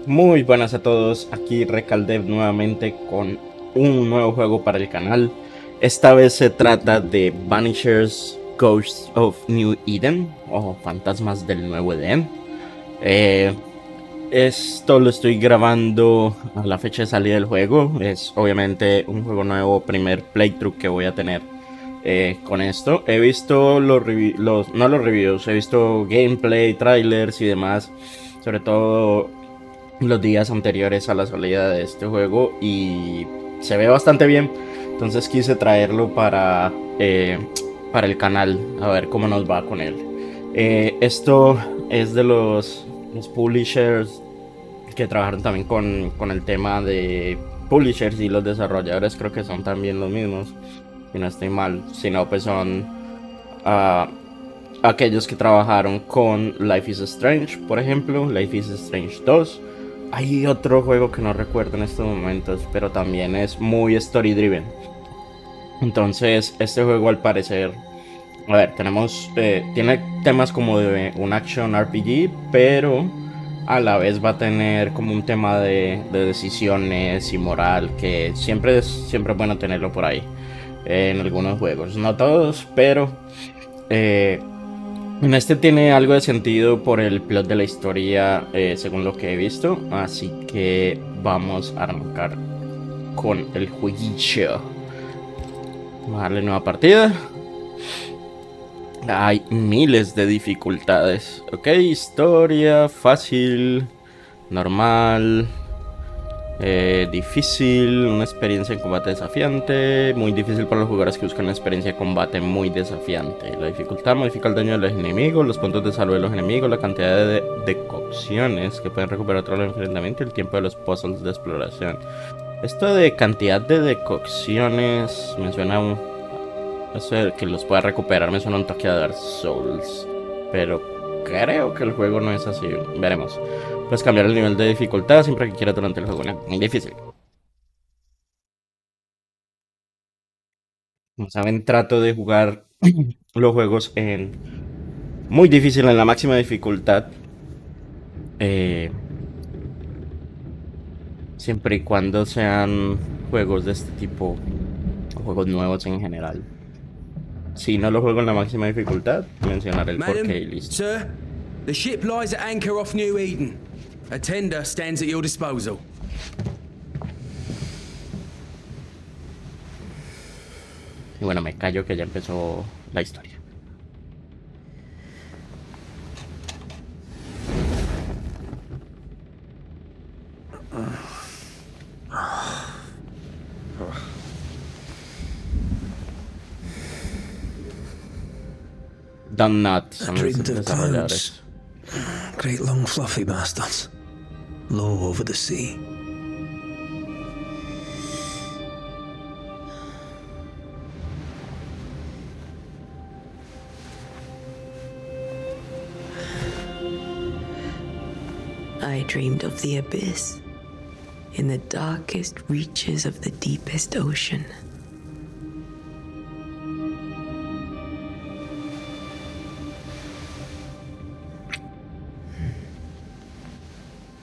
Muy buenas a todos, aquí Recaldev nuevamente con un nuevo juego para el canal. Esta vez se trata de Banishers Ghosts of New Eden o Fantasmas del Nuevo Edén. Eh, Esto lo estoy grabando a la fecha de salida del juego. Es obviamente un juego nuevo, primer playthrough que voy a tener con esto. He visto no los reviews, he visto gameplay, trailers y demás. Sobre todo los días anteriores a la salida de este juego y se ve bastante bien. Entonces quise traerlo para el canal, a ver cómo nos va con él. Esto es de los publishers que trabajaron también con el tema de publishers, y los desarrolladores creo que son también los mismos, si no estoy mal. Si no, pues son ah, aquellos que trabajaron con Life is Strange, por ejemplo, Life is Strange 2. Hay otro juego que no recuerdo en estos momentos, pero también es muy story driven. Entonces, este juego al parecer, a ver, tiene temas como de un action RPG, pero a la vez va a tener como un tema de decisiones y moral, que siempre es bueno tenerlo por ahí, en algunos juegos. No todos, pero eh, en este tiene algo de sentido por el plot de la historia, según lo que he visto. Así que vamos a arrancar con el jueguillo. Vamos a darle nueva partida. Hay miles de dificultades. Ok, historia, fácil, normal, difícil, una experiencia en combate desafiante, muy difícil para los jugadores que buscan una experiencia de combate muy desafiante. La dificultad modifica el daño de los enemigos, los puntos de salud de los enemigos, la cantidad de decocciones que pueden recuperar tras el enfrentamiento y el tiempo de los puzzles de exploración. Esto de cantidad de decocciones me suena a un... Eso de que los pueda recuperar me suena un toque a Dark Souls, pero creo que el juego no es así. Veremos. Puedes cambiar el nivel de dificultad siempre que quieras durante el juego. ¿No? Muy difícil. Como saben, trato de jugar los juegos en muy difícil, en la máxima dificultad. eh, Siempre y cuando sean juegos de este tipo, o juegos nuevos en general. Si no lo juego en la máxima dificultad, mencionaré el porqué y Madam, listo. sir, the ship lies at anchor off New Eden. A tender stands at your disposal. Y bueno, me callo que ya empezó la historia. Donut I son los dreamed of clouds. desarrolladores. Great long fluffy bastards. Low over the sea. I dreamed of the abyss, in the darkest reaches of the deepest ocean.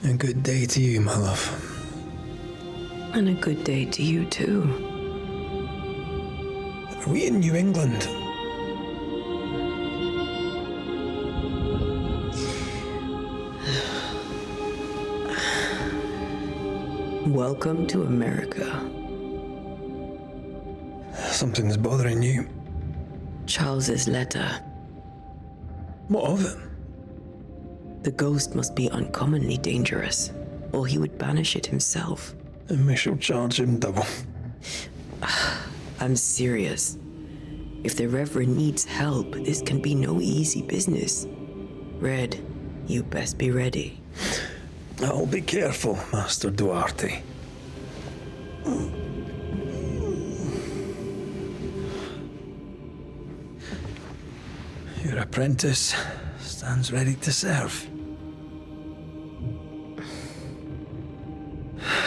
A good day to you, my love. And a good day to you, too. Are we in New England? Welcome to America. Something's bothering you. Charles's letter. What of it? The ghost must be uncommonly dangerous, or he would banish it himself. And we shall charge him double. I'm serious. If the Reverend needs help, this can be no easy business. Red, you best be ready. I'll be careful, Master Duarte. Your apprentice stands ready to serve.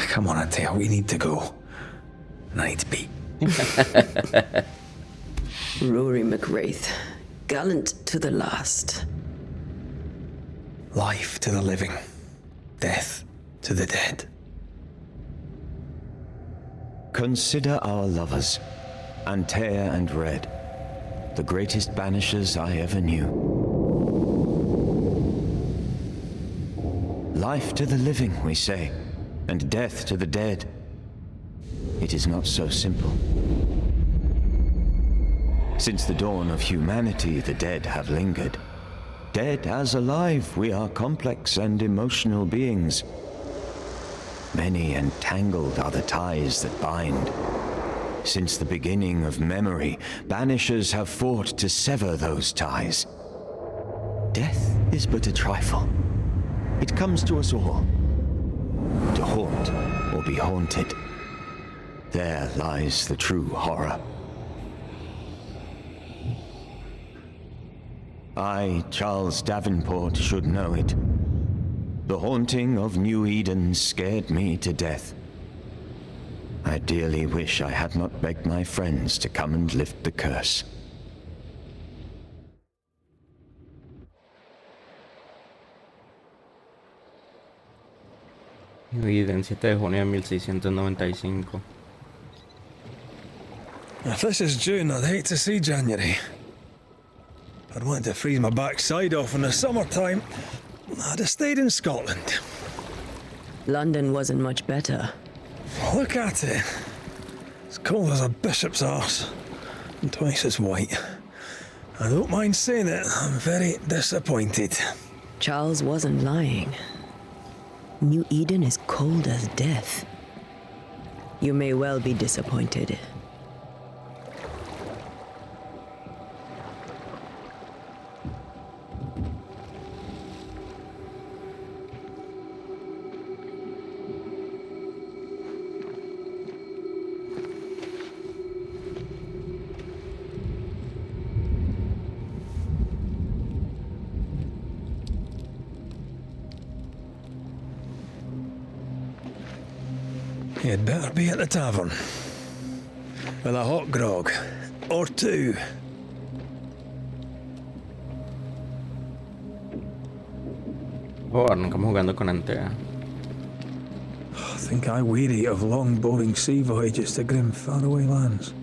Come on, Antea, we need to go. And I need to pee. Rory McWraith, gallant to the last. Life to the living, death to to the dead. Consider our lovers, Antea and Red, the greatest banishers I ever knew. Life to the living, we say, and death to the dead. It is not so simple. Since the dawn of humanity, the dead have lingered. Dead as alive, we are complex and emotional beings. Many and tangled are the ties that bind. Since the beginning of memory, banishers have fought to sever those ties. Death is but a trifle. It comes to us all. To haunt or be haunted. There lies the true horror. I, Charles Davenport, should know it. The haunting of New Eden scared me to death. I dearly wish I had not begged my friends to come and lift the curse. New Eden, 7 de junio de 1695. If this is June, I'd hate to see January. I'd want to freeze my backside off in the summertime. I'd have stayed in Scotland. London wasn't much better. Look at it. As cold as a bishop's arse. And twice as white. I don't mind saying it, I'm very disappointed. Charles wasn't lying. New Eden is cold as death. You may well be disappointed. You'd better be at the tavern. With a hot grog. Or two. Oh, arrancamos jugando con Antea. I think I weary of long, boring sea voyages to grim, faraway lands.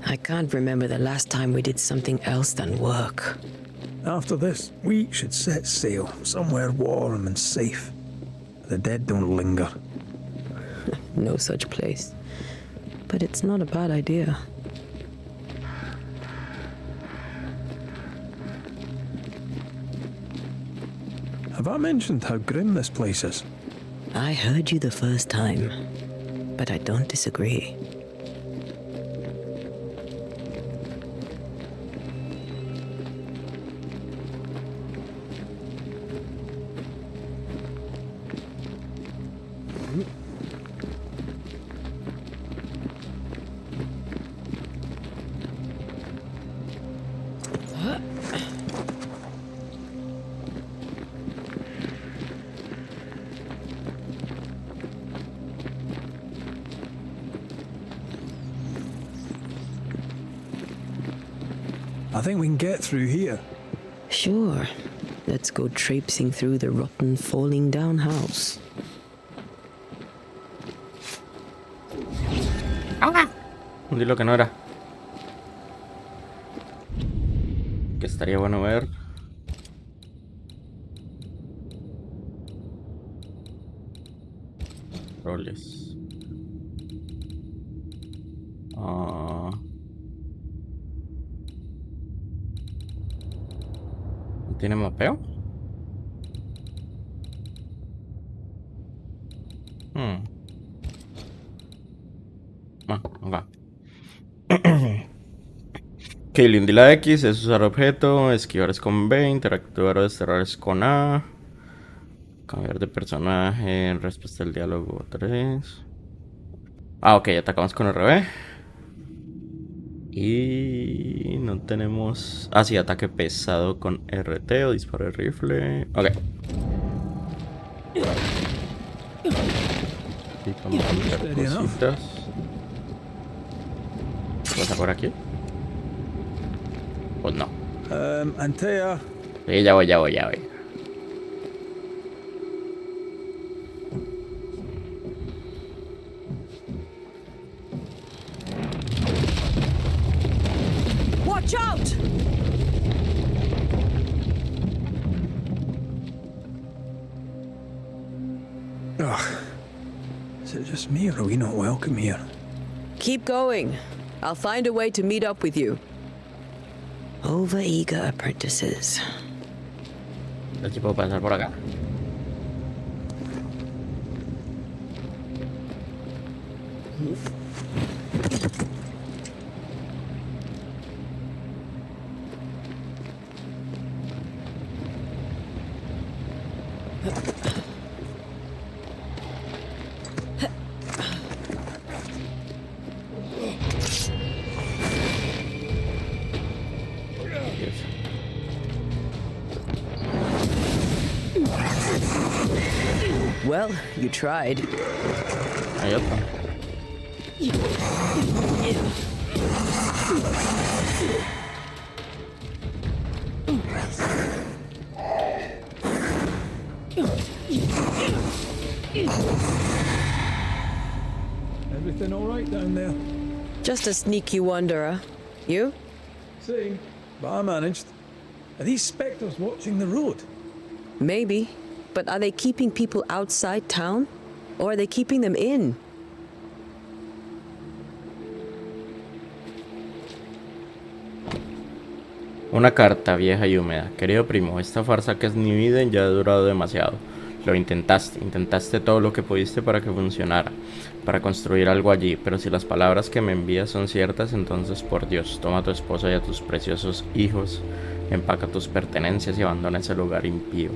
I can't remember the last time we did something else than work. After this, we should set sail somewhere warm and safe. The dead don't linger. No such place. But it's not a bad idea. Have I mentioned how grim this place is? I heard you the first time, but I don't disagree. I think we can get through here. Sure. Let's go traipsing through the rotten, falling down house. Dilo que no era. Que estaría bueno ver. Roles. ¿Tiene mapeo? Ok. Killing de la X es usar objeto, esquivar es con B, interactuar o desterrar es con A, cambiar de personaje en respuesta al diálogo 3. Ok, atacamos con RB. Y no tenemos... Ah, sí, ataque pesado con RT o disparo de rifle. Ok. Y vamos a meter cositas. ¿Pasa por aquí? Pues no. Antea. Sí, ya voy. Ugh. Is it just me, or are we not welcome here? Keep going. I'll find a way to meet up with you. Over-eager apprentices. No sé si puedo pasar por acá. Well, you tried. Hay otro. Everything all right down there? Just a sneaky wanderer. You? Same, but I managed. Are these spectres watching the road? Maybe. But are they keeping people outside town? Or are they keeping them in? Una carta vieja y húmeda. Querido primo, esta farsa que es New Eden ya ha durado demasiado. Lo intentaste todo lo que pudiste para que funcionara, para construir algo allí, pero si las palabras que me envías son ciertas, entonces por Dios, toma a tu esposa y a tus preciosos hijos, empaca tus pertenencias y abandona ese lugar impío.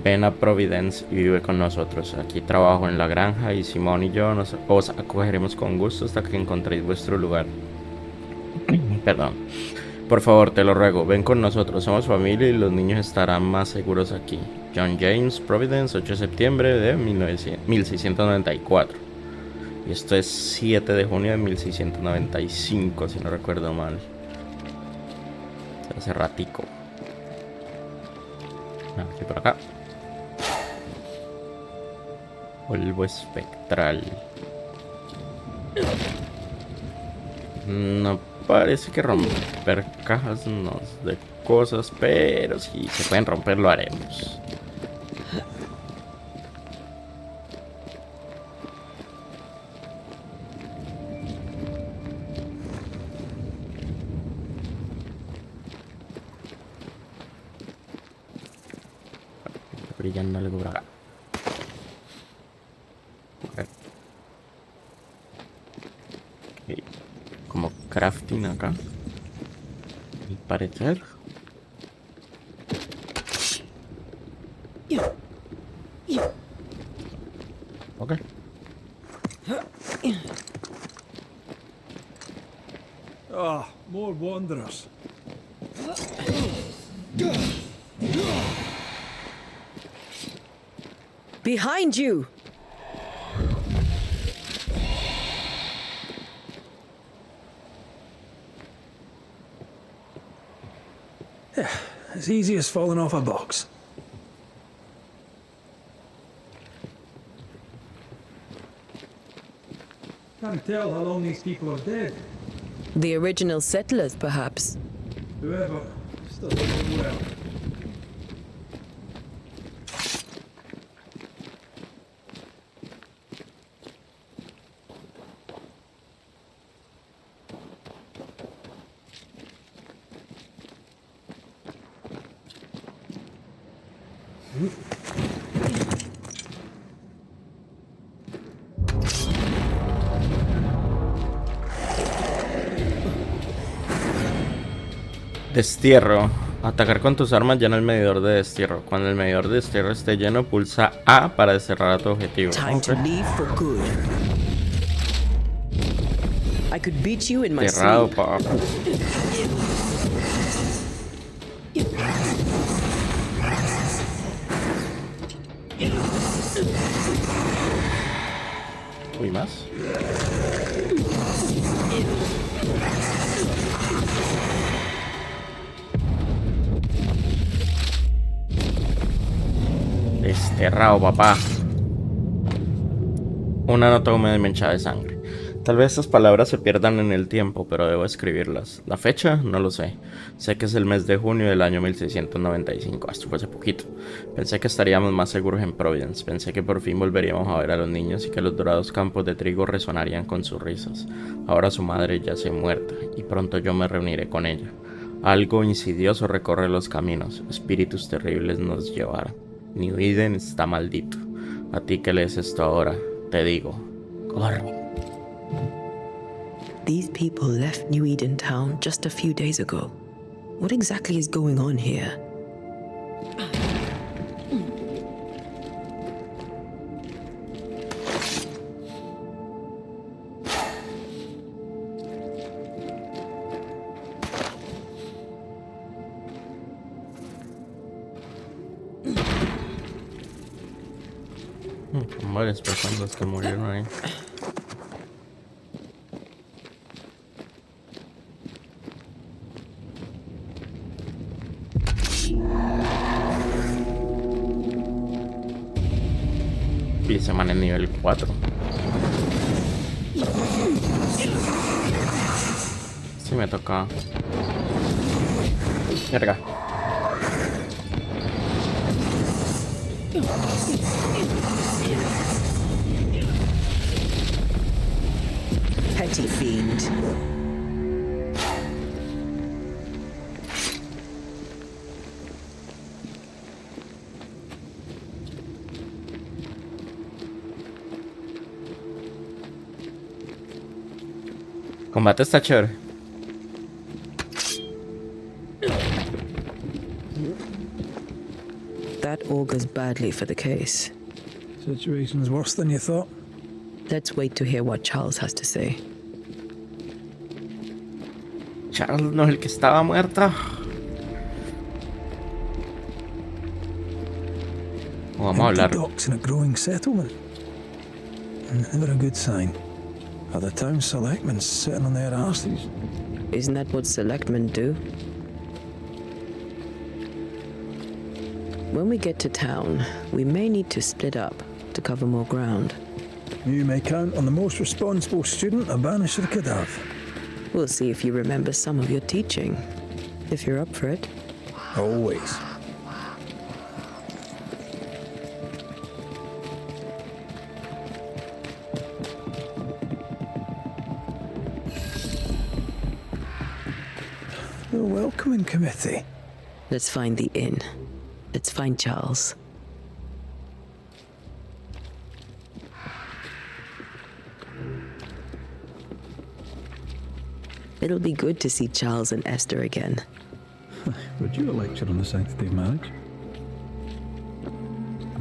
Ven a Providence y vive con nosotros. Aquí trabajo en la granja y Simón y yo os acogeremos con gusto hasta que encontréis vuestro lugar. Perdón. Por favor, te lo ruego, ven con nosotros, somos familia y los niños estarán más seguros aquí. John James, Providence, 8 de septiembre de 1694. Y esto es 7 de junio de 1695, si no recuerdo mal. Hace ratico. Aquí por acá. Polvo espectral. No parece que romper cajas nos dé cosas, pero si se pueden romper lo haremos. Está brillando algo por acá. Okay. Como crafting acá, al parecer. Ok. Ah, more wanderers. Behind you! As easy as falling off a box. Can't tell how long these people are dead. The original settlers, perhaps. Whoever, still doing well. Destierro. Atacar con tus armas llena el medidor de destierro. Cuando el medidor de destierro esté lleno, pulsa A para desterrar a tu objetivo. Time to leave for good. I could beat you in my Cerrado, sleep. pa. Uy, más. Desterrado, papá. Una nota húmeda y manchada de sangre. Tal vez estas palabras se pierdan en el tiempo, pero debo escribirlas. La fecha, no lo sé. Sé que es el mes de junio del año 1695. Esto fue hace poquito. Pensé que estaríamos más seguros en Providence. Pensé que por fin volveríamos a ver a los niños y que los dorados campos de trigo resonarían con sus risas. Ahora su madre yace muerta, y pronto yo me reuniré con ella. Algo insidioso recorre los caminos. Espíritus terribles nos llevarán. New Eden está maldito. A ti que lees esto ahora, te digo, corre. These people left New Eden Town just a few days ago. What exactly is going on here? Son varias personas que murieron ahí. Y ese man es nivel 4. Sí me toca. Verga. Petty fiend. Combate está chévere. That augurs badly for the case. Situation's worse than you thought. Let's wait to hear what Charles has to say. Charles no es el que estaba muerto. Vamos a hablar. Empty docks in a growing settlement. Never a good sign. Are the town selectmen sitting on their asses? Isn't that what selectmen do? When we get to town, we may need to split up to cover more ground. You may count on the most responsible student a Banisher could have. We'll see if you remember some of your teaching, if you're up for it. Always. The welcoming committee. Let's find the inn. Let's find Charles. It'll be good to see Charles and Esther again. Would you lecture on the sanctity of marriage?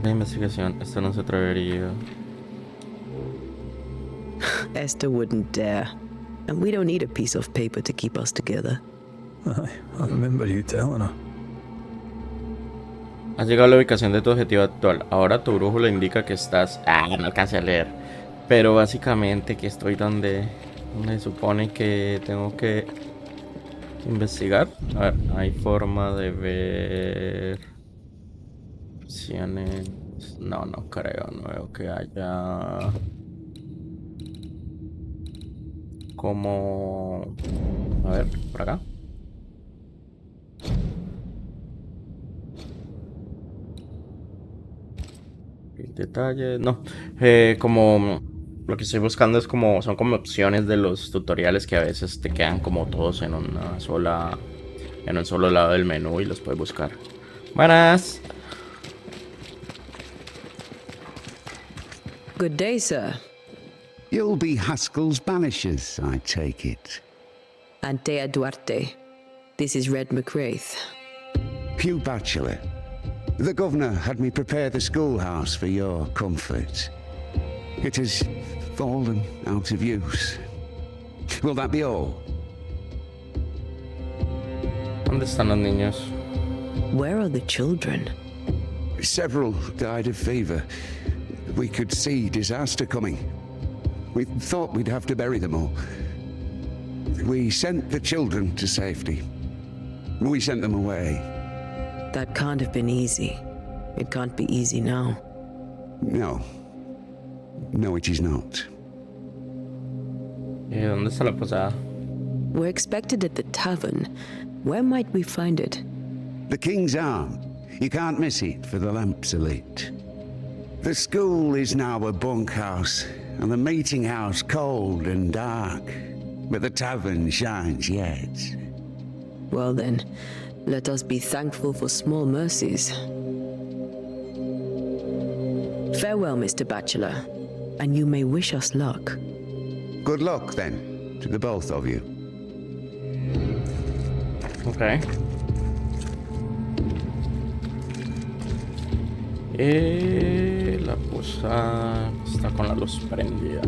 La investigación, esto no se atrevería. Esther wouldn't dare. And we don't need a piece of paper to keep us together. Aye, I remember you telling her. Has llegado a la ubicación de tu objetivo actual. Ahora tu brújula indica que estás... no alcancé a leer. Pero básicamente que estoy donde supone que tengo que investigar. A ver, hay forma de ver... opciones... No creo. No veo que haya... como... A ver, por acá. Detalles, no, como lo que estoy buscando es como son como opciones de los tutoriales que a veces te quedan como todos en un solo lado del menú y los puedes buscar. Buenas. Good day, sir. You'll be Haskell's Banishers, I take it. Antea Duarte. This is Red McWraith. Pew Bachelor. The governor had me prepare the schoolhouse for your comfort. It has fallen out of use. Will that be all? ¿Dónde están los niños? Where are the children? Several died of fever. We could see disaster coming. We thought we'd have to bury them all. We sent the children to safety. We sent them away. That can't have been easy. It can't be easy now. No. No, it is not. ¿Dónde está la posada? We're expected at the tavern. Where might we find it? The King's Arm. You can't miss it, for the lamps are lit. The school is now a bunkhouse, and the meeting house cold and dark. But the tavern shines yet. Well then, let us be thankful for small mercies. Farewell, Mr. Bachelor, and you may wish us luck. Good luck, then, to the both of you. Ok. La posada está con la luz prendida.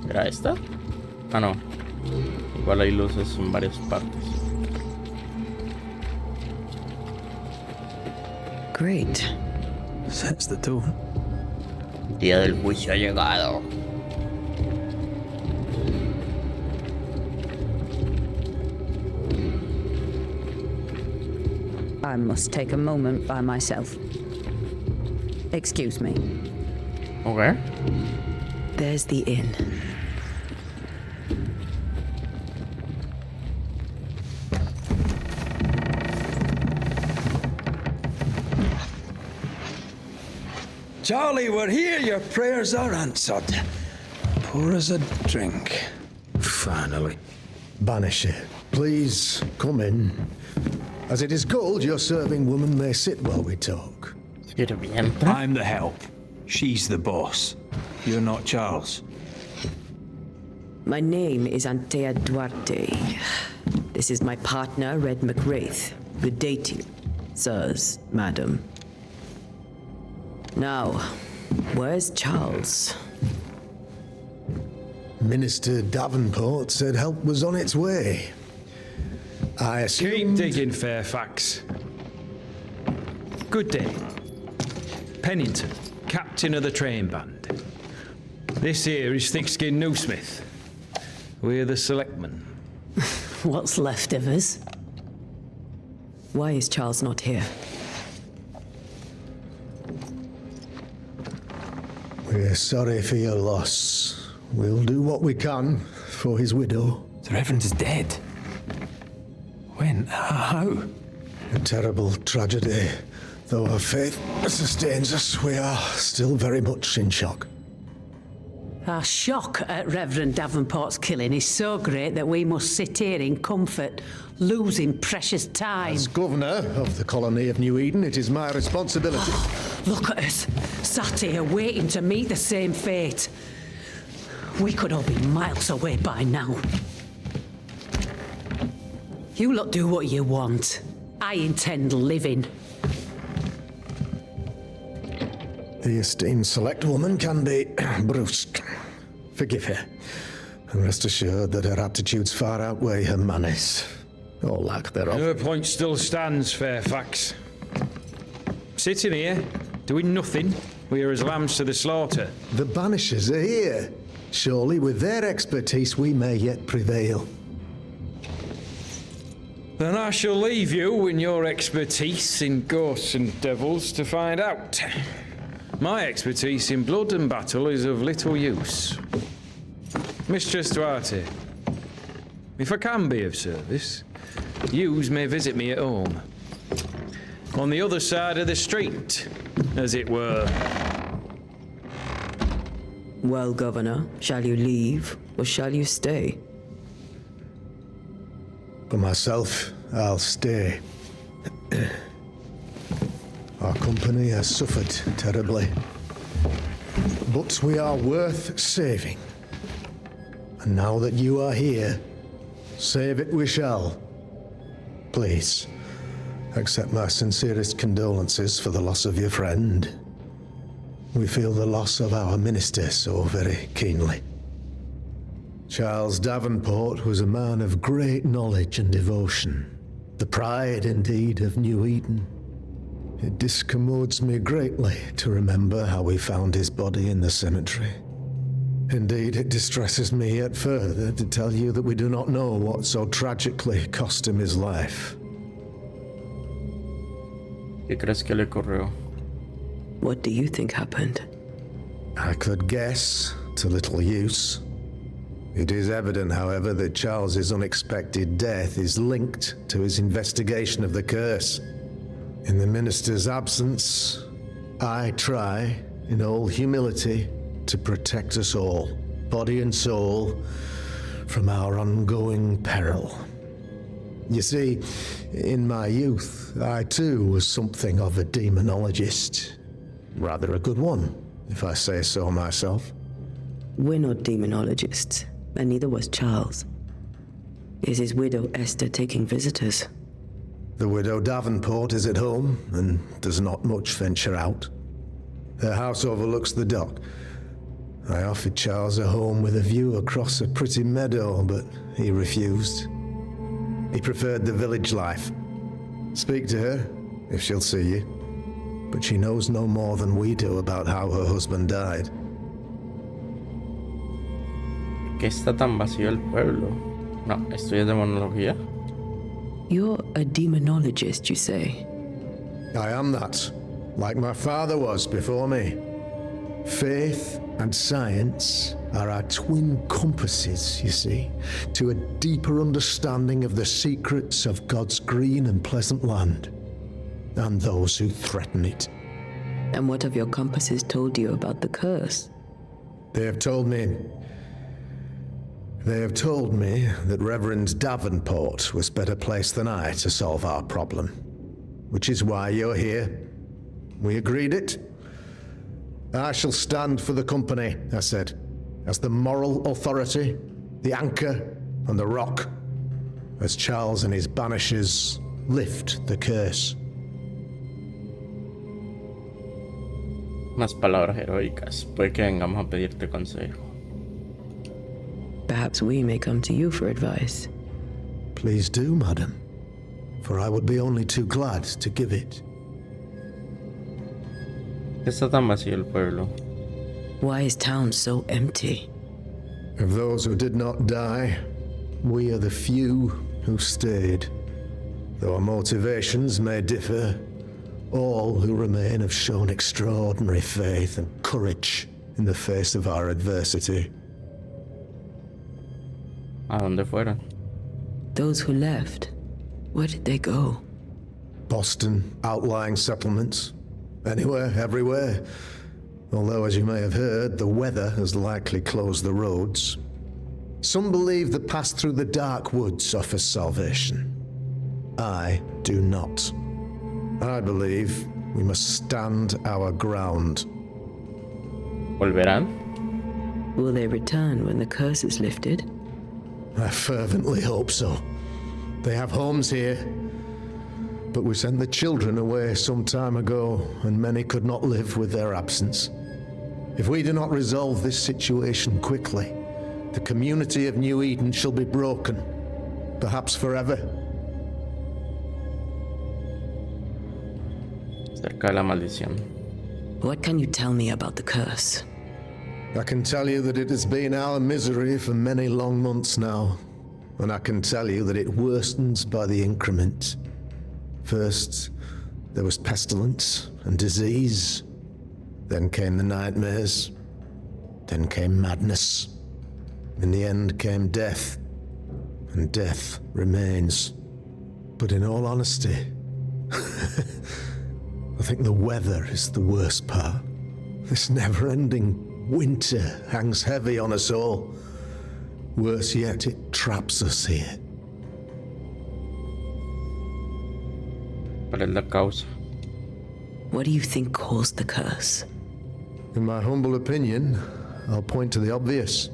¿Era esta? Ah, no. Igual hay luces en varias partes. Great. Sets the tone. Día del juicio ha llegado. I must take a moment by myself. Excuse me. Ok. There's the inn. Charlie, we're here. Your prayers are answered. Pour us a drink. Finally. Banisher, please come in. As it is called, your serving woman may sit while we talk. Sirvienta. I'm the help. She's the boss. You're not Charles. My name is Antea Duarte. This is my partner, Red McWraith. Good day to you, sirs, madam. Now, where's Charles? Minister Davenport said help was on its way. I assume... Keep digging, Fairfax. Good day. Pennington, captain of the train band. This here is Thickskin Newsmith. We're the selectmen. What's left of us? Why is Charles not here? We're sorry for your loss. We'll do what we can for his widow. The Reverend is dead. When? How? A terrible tragedy. Though our faith sustains us, we are still very much in shock. Our shock at Reverend Davenport's killing is so great that we must sit here in comfort, losing precious time. As governor of the colony of New Eden, it is my responsibility. Look at us, sat here waiting to meet the same fate. We could all be miles away by now. You lot do what you want. I intend living. The esteemed select woman can be brusque. Forgive her. And rest assured that her attitudes far outweigh her manners. Or lack thereof. Her point still stands, Fairfax. Sitting here, doing nothing, we are as lambs to the slaughter. The Banishers are here. Surely with their expertise we may yet prevail. Then I shall leave you in your expertise in ghosts and devils to find out. My expertise in blood and battle is of little use. Mistress Duarte, if I can be of service, yous may visit me at home. On the other side of the street, as it were. Well, Governor, shall you leave or shall you stay? For myself, I'll stay. Our company has suffered terribly. But we are worth saving. And now that you are here, save it we shall. Please, accept my sincerest condolences for the loss of your friend. We feel the loss of our minister so very keenly. Charles Davenport was a man of great knowledge and devotion, the pride indeed of New Eden. It discommodes me greatly to remember how we found his body in the cemetery. Indeed, it distresses me yet further to tell you that we do not know what so tragically cost him his life. ¿Qué crees que le ocurrió? What do you think happened? I could guess, to little use. It is evident, however, that Charles's unexpected death is linked to his investigation of the curse. In the minister's absence, I try, in all humility, to protect us all, body and soul, from our ongoing peril. You see, in my youth, I too was something of a demonologist. Rather a good one, if I say so myself. We're not demonologists, and neither was Charles. Is his widow Esther taking visitors? The widow Davenport is at home and does not much venture out. Her house overlooks the dock. I offered Charles a home with a view across a pretty meadow, but he refused. He preferred the village life. Speak to her, if she'll see you. But she knows no more than we do about how her husband died. ¿Qué está tan vacío el pueblo? No, estudias demonología. You're a demonologist, you say? I am that, like my father was before me. Faith and science are our twin compasses, you see, to a deeper understanding of the secrets of God's green and pleasant land, and those who threaten it. And what have your compasses told you about the curse? They have told me that Reverend Davenport was better placed than I to solve our problem, which is why you're here. We agreed it. I shall stand for the company, I said, as the moral authority, the anchor, and the rock, as Charles and his Banishers lift the curse. Unas palabras heroicas. Puede que vengamos a pedirte consejo. Perhaps we may come to you for advice. Please do, madam, for I would be only too glad to give it. Está tan vacío el pueblo. Why is town so empty? Of those who did not die, we are the few who stayed. Though our motivations may differ, all who remain have shown extraordinary faith and courage in the face of our adversity. ¿A dónde fueron? Those who left, where did they go? Boston, outlying settlements. Anywhere, everywhere. Although, as you may have heard, the weather has likely closed the roads. Some believe the path through the dark woods offers salvation. I do not. I believe we must stand our ground. ¿Volverán? Will they return when the curse is lifted? I fervently hope so. They have homes here. But we sent the children away some time ago, and many could not live with their absence. If we do not resolve this situation quickly, the community of New Eden shall be broken, perhaps forever. Cerca de la maldición. What can you tell me about the curse? I can tell you that it has been our misery for many long months now, and I can tell you that it worstens by the increment. First, there was pestilence and disease. Then came the nightmares. Then came madness. In the end came death. And death remains. But in all honesty, I think the weather is the worst part. This never-ending winter hangs heavy on us all. Worse yet, it traps us here. ¿Cuál es la causa? What do you think caused the curse? In my humble opinion, I'll point to the obvious.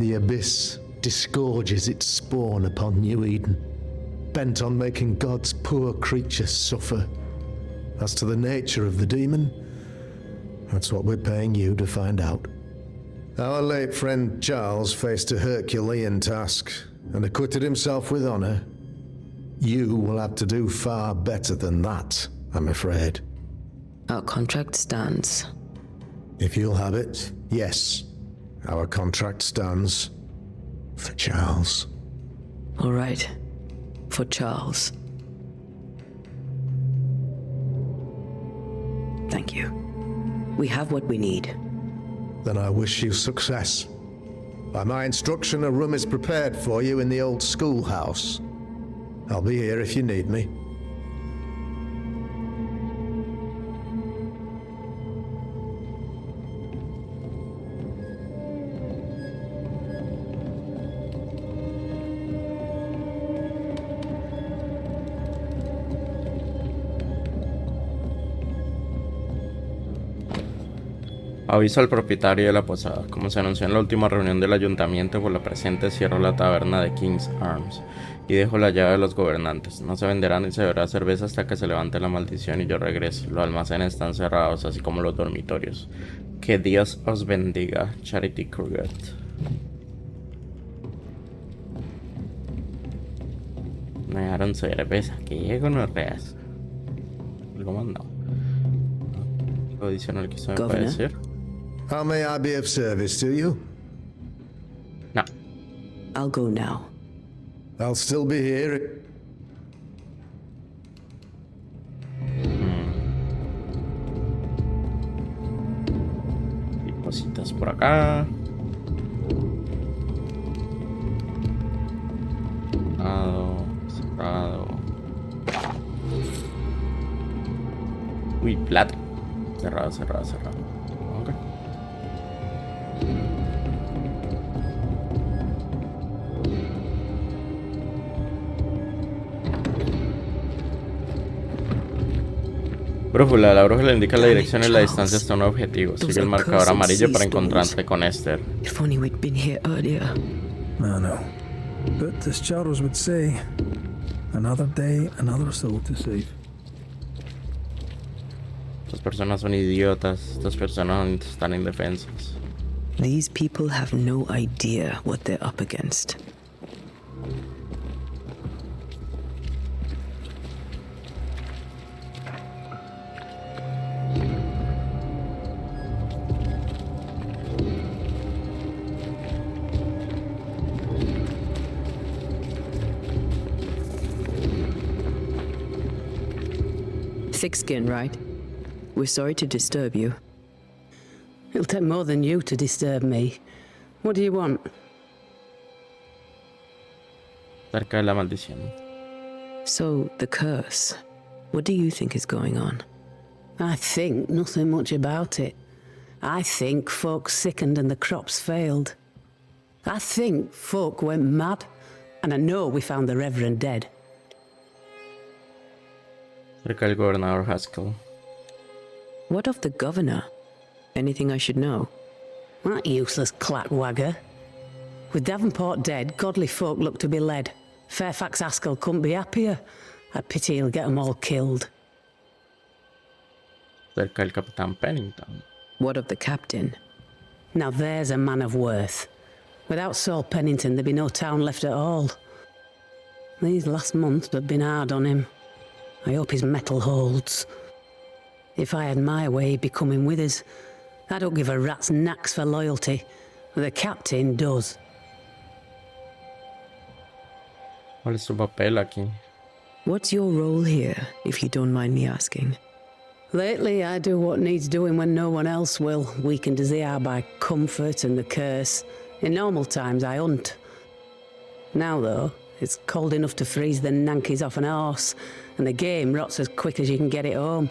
The abyss disgorges its spawn upon New Eden, bent on making God's poor creatures suffer. As to the nature of the demon, that's what we're paying you to find out. Our late friend Charles faced a Herculean task and acquitted himself with honor. You will have to do far better than that, I'm afraid. Our contract stands. If you'll have it, yes. Our contract stands for Charles. All right. For Charles. Thank you. We have what we need. Then I wish you success. By my instruction, a room is prepared for you in the old schoolhouse. I'll be here if you need me. Aviso al propietario de la posada. Como se anunció en la última reunión del ayuntamiento, por la presente cierro la taberna de King's Arms y dejo la llave de los gobernantes. No se venderá ni se beberá cerveza hasta que se levante la maldición y yo regrese. Los almacenes están cerrados, así como los dormitorios. Que Dios os bendiga. Charity Kruger. Me dejaron cerveza. Que llego no reas. Algo más no. Algo adicional que se me puede decir. How may I be of service to you? No. I'll go now. I'll still be here. Y cositas por acá. Cerrado. Uy, plata. Cerrado. Ok. Brújula. La brújula indica la dirección y la distancia hasta un objetivo. Sigue el marcador amarillo para encontrarte con Esther. If only we'd been here earlier. I know. But as Charles would say, another day, another soul to save. Estas personas son idiotas. Estas personas están indefensas. These people have no idea what they're up against. Thick skin, right? We're sorry to disturb you. It'll take more than you to disturb me. What do you want? Cerca de la maldición. So, the curse. What do you think is going on? I think nothing much about it. I think folk sickened and the crops failed. I think folk went mad. And I know we found the Reverend dead. Cerca del gobernador Haskell. What of the governor? Anything I should know? That useless clackwagger. With Davenport dead, godly folk look to be led. Fairfax Haskell couldn't be happier. I pity he'll get them all killed. Cerca del Capitán Pennington. What of the captain? Now there's a man of worth. Without Saul Pennington, there'd be no town left at all. These last months have been hard on him. I hope his mettle holds. If I had my way, he'd be coming with us. I don't give a rat's knacks for loyalty, but the captain does. ¿Cuál es su papel aquí? What's your role here, if you don't mind me asking? Lately, I do what needs doing when no one else will, weakened as they are by comfort and the curse. In normal times, I hunt. Now, though, it's cold enough to freeze the nankies off an horse, and the game rots as quick as you can get it home.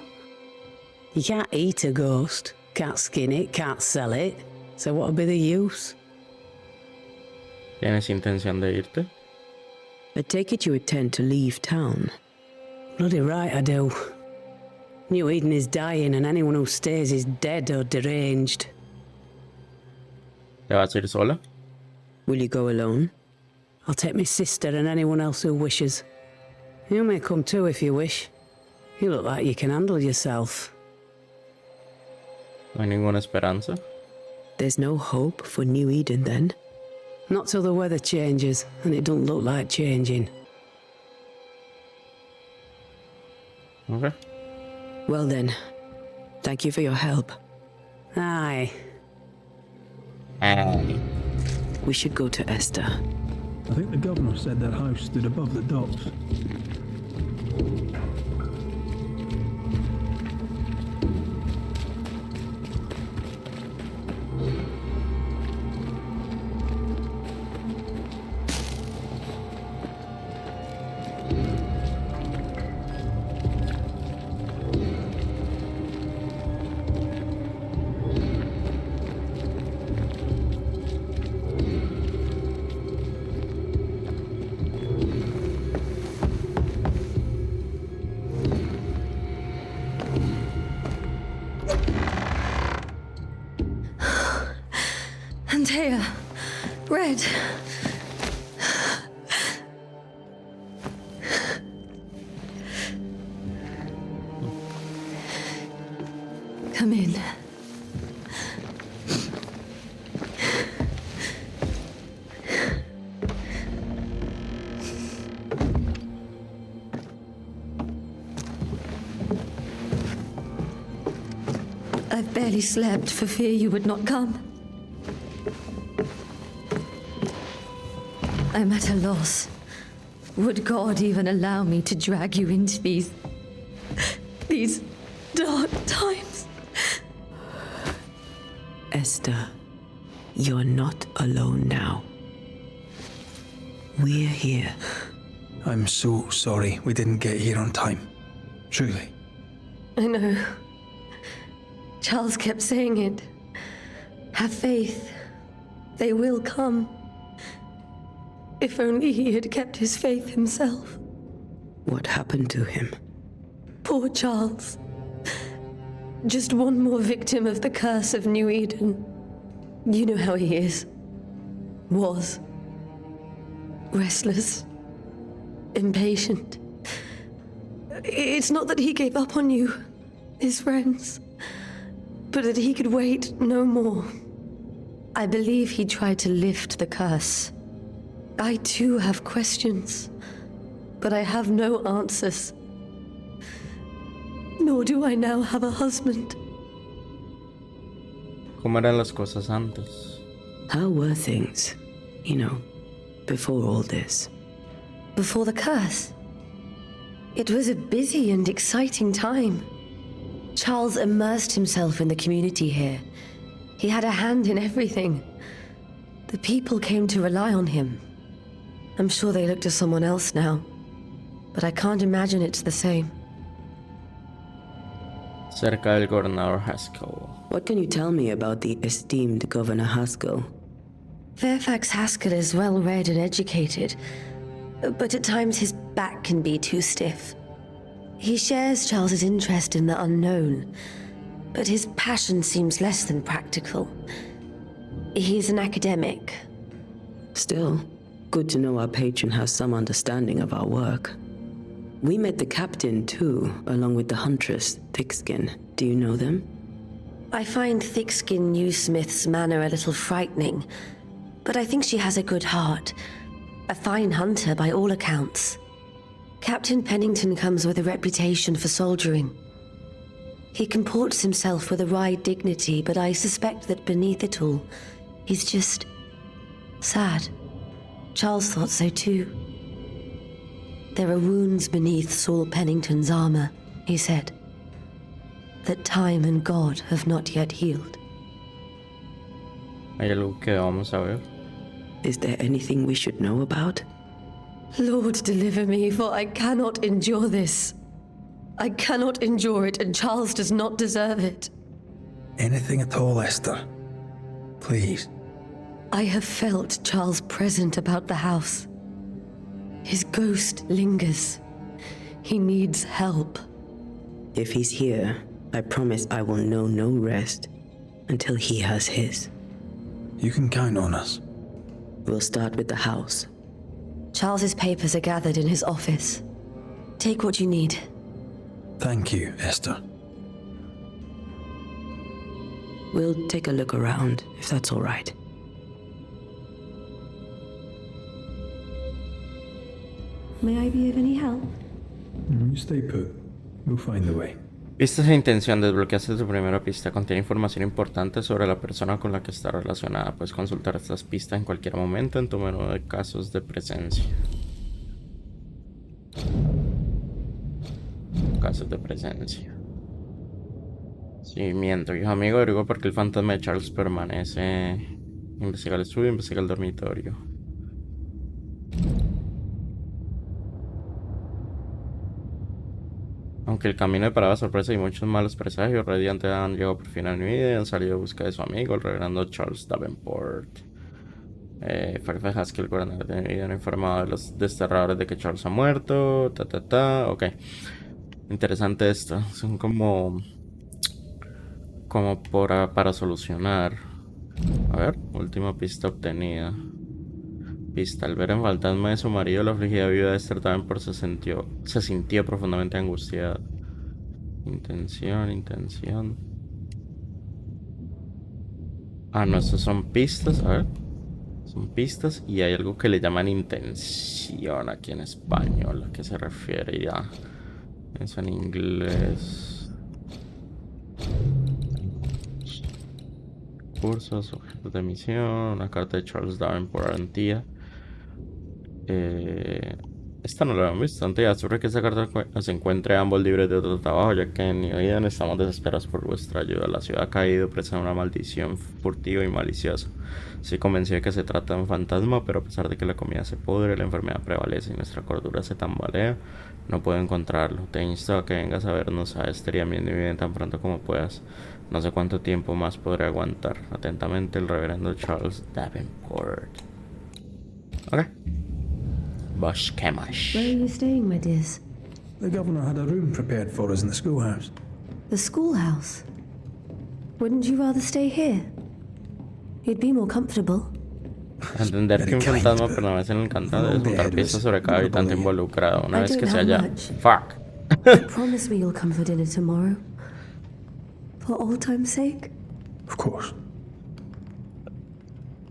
You can't eat a ghost, can't skin it, can't sell it, so what would be the use? ¿Tienes intención de irte? I take it you intend to leave town. Bloody right I do. New Eden is dying, and anyone who stays is dead or deranged. ¿Te vas a ir sola? Will you go alone? I'll take my sister and anyone else who wishes. You may come too if you wish. You look like you can handle yourself. ¿No hay ninguna esperanza? There's no hope for New Eden then? Not till the weather changes, and it don't look like changing. Okay. Well then, thank you for your help. Aye. Aye. We should go to Esther. I think the governor said that house stood above the docks. Antea, Red. Come in. I've barely slept for fear you would not come. I'm at a loss. Would God even allow me to drag you into these dark times? Esther, you're not alone now. We're here. I'm so sorry we didn't get here on time. Truly. I know. Charles kept saying it. Have faith. They will come. If only he had kept his faith himself. What happened to him? Poor Charles. Just one more victim of the curse of New Eden. You know how he is. Was. Restless. Impatient. It's not that he gave up on you, his friends, but that he could wait no more. I believe he tried to lift the curse. I too have questions, but I have no answers. Nor do I now have a husband. ¿Cómo eran las cosas antes? How were things, before all this? Before the curse? It was a busy and exciting time. Charles immersed himself in the community here. He had a hand in everything. The people came to rely on him. I'm sure they look to someone else now, but I can't imagine it's the same. Cerca del gobernador Haskell. What can you tell me about the esteemed Governor Haskell? Fairfax Haskell is well-read and educated, but at times his back can be too stiff. He shares Charles's interest in the unknown, but his passion seems less than practical. He's an academic. Still, good to know our patron has some understanding of our work. We met the captain, too, along with the huntress, Thickskin. Do you know them? I find Thickskin Newsmith's manner a little frightening, but I think she has a good heart. A fine hunter by all accounts. Captain Pennington comes with a reputation for soldiering. He comports himself with a wry dignity, but I suspect that beneath it all, he's just sad. Charles thought so too. There are wounds beneath Saul Pennington's armor, he said, that time and God have not yet healed. ¿Hay algo que vamos a ver? Is there anything we should know about? Lord, deliver me, for I cannot endure this. I cannot endure it, and Charles does not deserve it. Anything at all, Esther. Please. I have felt Charles present about the house. His ghost lingers. He needs help. If he's here, I promise I will know no rest until he has his. You can count on us. We'll start with the house. Charles's papers are gathered in his office. Take what you need. Thank you, Esther. We'll take a look around, if that's all right. May I be of any help? You stay put. We'll find the way. Pistas e intención. Desbloqueaste tu primera pista. Contiene información importante sobre la persona con la que está relacionada. Puedes consultar estas pistas en cualquier momento en tu menú de casos de presencia. Casos de presencia. Seguimiento. Hijo amigo, averigua por qué el fantasma de Charles permanece. Investiga el estudio, investiga el dormitorio. Aunque el camino deparaba sorpresa y muchos malos presagios, Red y Antea han llegado por fin a New Eden y han salido a busca de su amigo, el reverendo Charles Davenport. Fairfax Haskell, el gobernador de New Eden, ha informado de los desterradores de que Charles ha muerto. Ok. Interesante esto. Son como para solucionar. A ver, última pista obtenida. Pista: al ver en fantasma de su marido, la afligida viuda de Esther Davenport se sintió profundamente angustiada. Intención. Ah, no, estos son pistas. A ver. Son pistas y hay algo que le llaman intención aquí en español. ¿A qué se refiere ya? Eso en inglés. Cursos, objetos de misión, una carta de Charles Davenport a Antea. Esta no la hemos visto. Antea, surge que esta carta se encuentre ambos libres de otro trabajo, ya que en New Eden estamos desesperados por vuestra ayuda. La ciudad ha caído presa de una maldición furtiva y maliciosa. Estoy convencido de que se trata de un fantasma, pero a pesar de que la comida se pudre, la enfermedad prevalece y nuestra cordura se tambalea, no puedo encontrarlo. Te insto a que vengas a vernos a Esther y a mí en New Eden tan pronto como puedas. No sé cuánto tiempo más podré aguantar. Atentamente, el reverendo Charles Davenport. Ok. Bosh Kemash. Where are you staying, my dears? The governor had a room prepared for us in the schoolhouse. The schoolhouse? Wouldn't you rather stay here? You'd be more comfortable. Entender que un fantasma permanece en el cantante es juntar piezas sobre cada habitante involucrado. Una vez que se haya... Fuck. Promise me you'll come for dinner tomorrow. For old time's sake. Of course.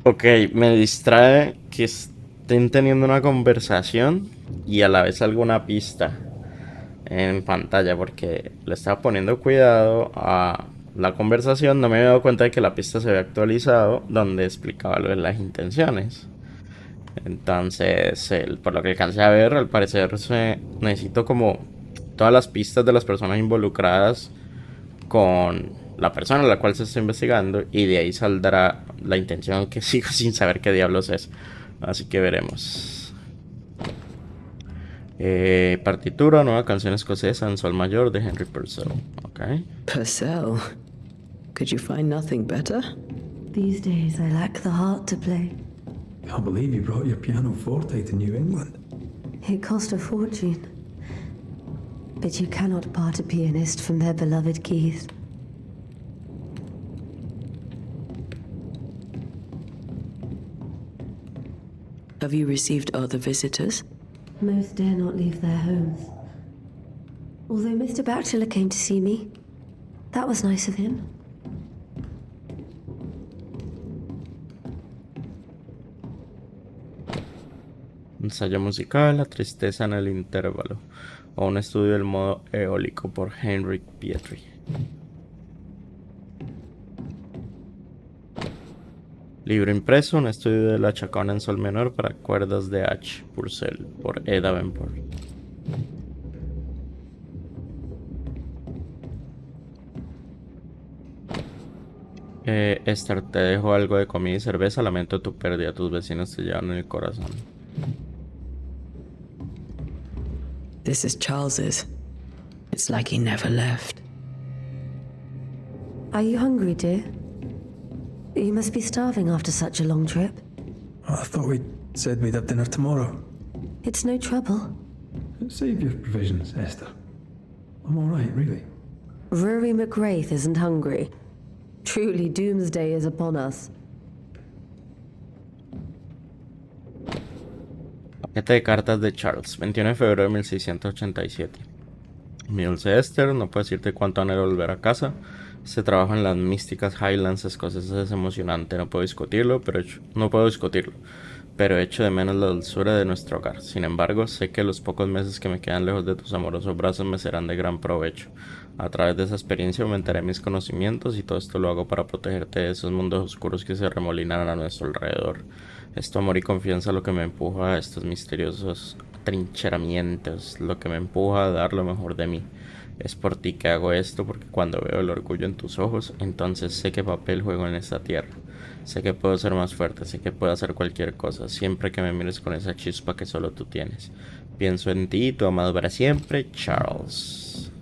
Ok, me distrae que estén teniendo una conversación y a la vez alguna pista en pantalla, porque le estaba poniendo cuidado a la conversación. No me había dado cuenta de que la pista se había actualizado donde explicaba lo de las intenciones. Entonces, por lo que alcancé a ver, al parecer necesito como todas las pistas de las personas involucradas con la persona a la cual se está investigando, y de ahí saldrá la intención, que sigo sin saber qué diablos es. Así que veremos. Partitura, nueva canción escocesa en sol mayor de Henry Purcell. Ok. Purcell? Could you find nothing better? These days I lack the heart to play. Can't believe you brought your pianoforte to New England. It cost a fortune. But you cannot part a pianist from their beloved keys. Have you received other visitors? Most dare not leave their homes. Although Mr. Bachelor came to see me. That was nice of him. Ensayo musical, la tristeza en el intervalo. O un estudio del modo eólico por Henrik Pietri. Libro impreso, un estudio de la chacona en sol menor para cuerdas de H. Purcell por E. Davenport. Esther, te dejo algo de comida y cerveza. Lamento tu pérdida, tus vecinos te llevan en el corazón. This is Charles's. It's like he never left. Are you hungry, dear? You must be starving after such a long trip. I thought we said we'd have dinner tomorrow. It's no trouble. Save your provisions, Esther. I'm all right, really. Rory McGrath isn't hungry. Truly, doomsday is upon us. Paquete de cartas de Charles, 21 de febrero de 1687. Mi dulce Esther, no puedo decirte cuánto anhelo volver a casa. Este trabajo en las místicas Highlands escocesas es emocionante, no puedo discutirlo, pero echo de menos la dulzura de nuestro hogar. Sin embargo, sé que los pocos meses que me quedan lejos de tus amorosos brazos me serán de gran provecho. A través de esa experiencia aumentaré mis conocimientos, y todo esto lo hago para protegerte de esos mundos oscuros que se remolinan a nuestro alrededor. Es tu amor y confianza lo que me empuja a estos misteriosos atrincheramientos, lo que me empuja a dar lo mejor de mí. Es por ti que hago esto, porque cuando veo el orgullo en tus ojos, entonces sé qué papel juego en esta tierra. Sé que puedo ser más fuerte, sé que puedo hacer cualquier cosa, siempre que me mires con esa chispa que solo tú tienes. Pienso en ti, tu amado para siempre, Charles.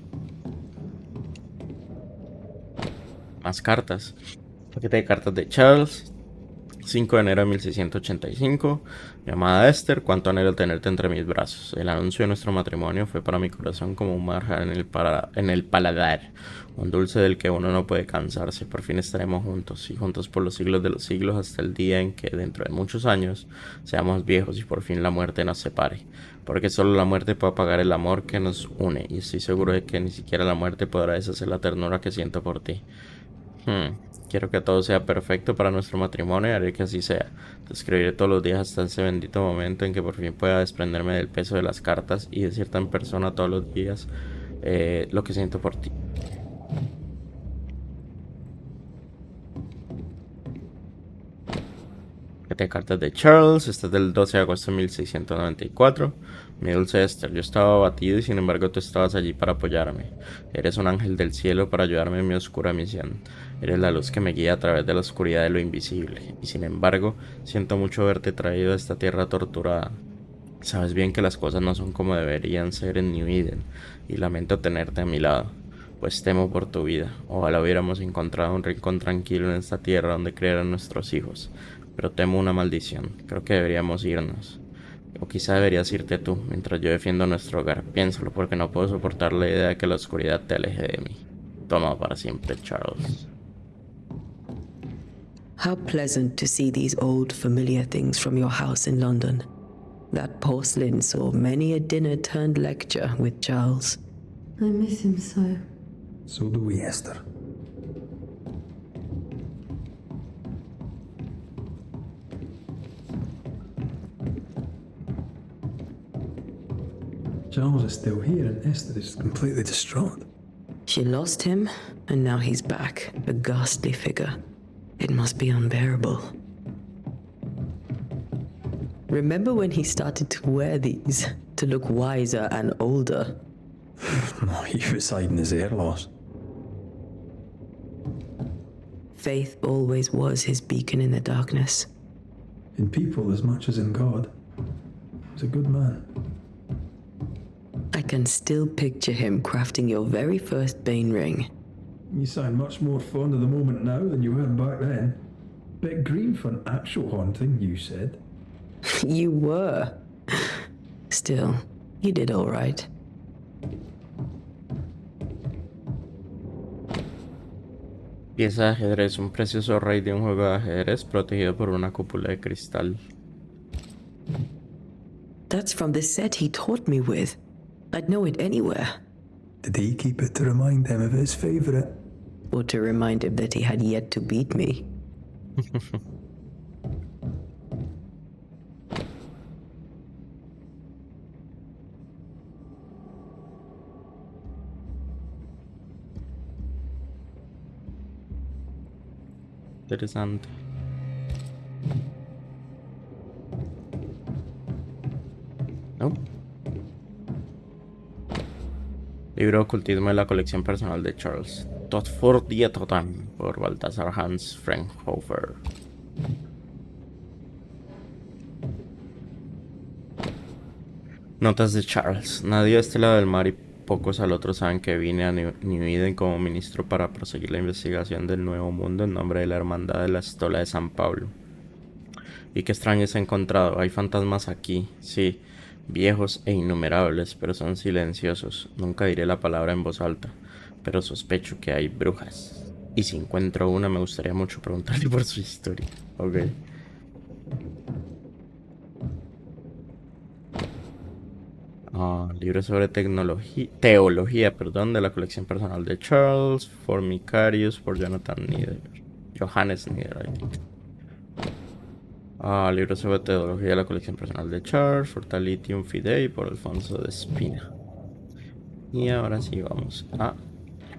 Más cartas. Paquete de cartas de Charles. 5 de enero de 1685. Mi amada Esther, cuánto anhelo tenerte entre mis brazos. El anuncio de nuestro matrimonio fue para mi corazón como un manjar en el paladar. Un dulce del que uno no puede cansarse. Por fin estaremos juntos, y juntos por los siglos de los siglos, hasta el día en que, dentro de muchos años, seamos viejos y por fin la muerte nos separe. Porque solo la muerte puede apagar el amor que nos une, y estoy seguro de que ni siquiera la muerte podrá deshacer la ternura que siento por ti. Quiero que todo sea perfecto para nuestro matrimonio y haré que así sea. Te escribiré todos los días hasta ese bendito momento en que por fin pueda desprenderme del peso de las cartas y decirte en persona todos los días lo que siento por ti. De cartas de Charles, esta es del 12 de agosto de 1694. Mi dulce Esther, yo estaba abatido y sin embargo tú estabas allí para apoyarme. Eres un ángel del cielo para ayudarme en mi oscura misión. Eres la luz que me guía a través de la oscuridad de lo invisible. Y sin embargo, siento mucho verte traído a esta tierra torturada. Sabes bien que las cosas no son como deberían ser en New Eden, y lamento tenerte a mi lado, pues temo por tu vida. Ojalá hubiéramos encontrado un rincón tranquilo en esta tierra donde criaran nuestros hijos. Pero temo una maldición. Creo que deberíamos irnos. O quizá deberías irte tú, mientras yo defiendo nuestro hogar. Piénsalo, porque no puedo soportar la idea de que la oscuridad te aleje de mí. Toma para siempre, Charles. How pleasant to see these old familiar things from your house in London. That porcelain saw many a dinner turned lecture with Charles. I miss him so. So do we, Esther. Charles is still here and Esther is completely distraught. She lost him, and now he's back, a ghastly figure. It must be unbearable. Remember when he started to wear these, to look wiser and older? No, he was hiding his hair loss. Faith always was his beacon in the darkness. In people as much as in God. He's a good man. I can still picture him crafting your very first Bane ring. You sound much more fond of the moment now than you were back then. Bit green for an actual haunting, you said. You were. Still, you did all right. Pieza de ajedrez, un precioso rey de un juego de ajedrez protegido por una cúpula de cristal. That's from the set he taught me with. I'd know it anywhere. Did he keep it to remind him of his favorite? Or to remind him that he had yet to beat me. Interesante. ¿No? Libro de ocultismo de la colección personal de Charles. Tot for die Totem, por Balthasar Hans Frankhofer. Notas de Charles. Nadie a este lado del mar y pocos al otro saben que vine a New Eden como ministro para proseguir la investigación del Nuevo Mundo en nombre de la Hermandad de la Estola de San Pablo. Y qué extraños he encontrado. Hay fantasmas aquí, sí, viejos e innumerables, pero son silenciosos. Nunca diré la palabra en voz alta, pero sospecho que hay brujas. Y si encuentro una, me gustaría mucho preguntarle por su historia. Ok. Libro sobre teología, de la colección personal de Charles, Formicarius, por Johannes Nieder, I think. Libro sobre teología de la colección personal de Charles, Fortalitium Fidei, por Alfonso de Espina. Y ahora sí vamos a la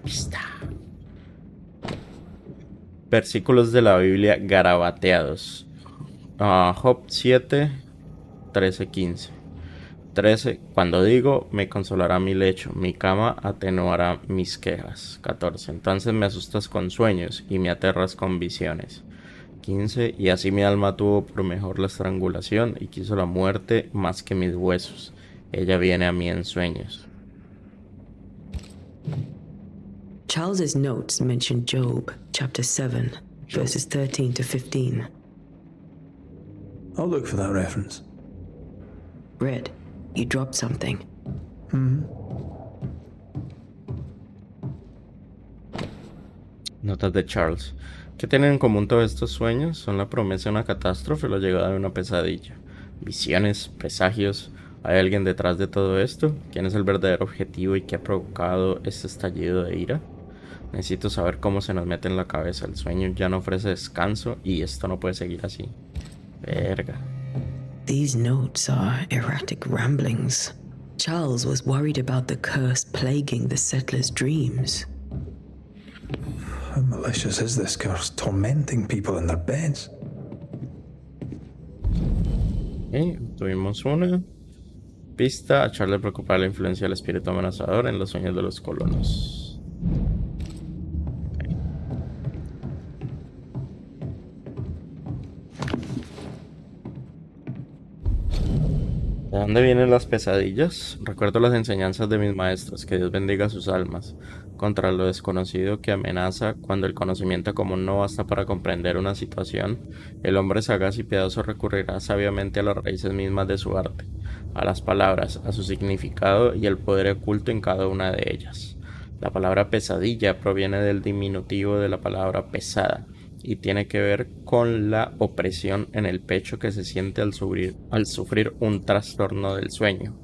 pista. Versículos de la Biblia garabateados. Job 7, 13, 15. 13. Cuando digo, me consolará mi lecho, mi cama atenuará mis quejas. 14. Entonces me asustas con sueños y me aterras con visiones. 15. Y así mi alma tuvo por mejor la estrangulación y quiso la muerte más que mis huesos. Ella viene a mí en sueños. Charles's notes mention Job, chapter 7, verses 13 to 15. I'll look for that reference. Red, you dropped something. Notas de Charles. ¿Qué tienen en común todos estos sueños? Son la promesa de una catástrofe o la llegada de una pesadilla. Visiones, presagios. ¿Hay alguien detrás de todo esto? ¿Quién es el verdadero objetivo y qué ha provocado este estallido de ira? Necesito saber cómo se nos mete en la cabeza. El sueño ya no ofrece descanso y esto no puede seguir así. Verga. These notes are erratic ramblings. Charles was worried about the curse plaguing the settlers' dreams. How malicious is this curse, tormenting people in their beds? Tuvimos una pista. A Charles le preocupaba la influencia del espíritu amenazador en los sueños de los colonos. ¿De dónde vienen las pesadillas? Recuerdo las enseñanzas de mis maestros, que Dios bendiga sus almas, contra lo desconocido que amenaza. Cuando el conocimiento común no basta para comprender una situación, el hombre sagaz y piadoso recurrirá sabiamente a las raíces mismas de su arte, a las palabras, a su significado y el poder oculto en cada una de ellas. La palabra pesadilla proviene del diminutivo de la palabra pesada, y tiene que ver con la opresión en el pecho que se siente al sufrir un trastorno del sueño.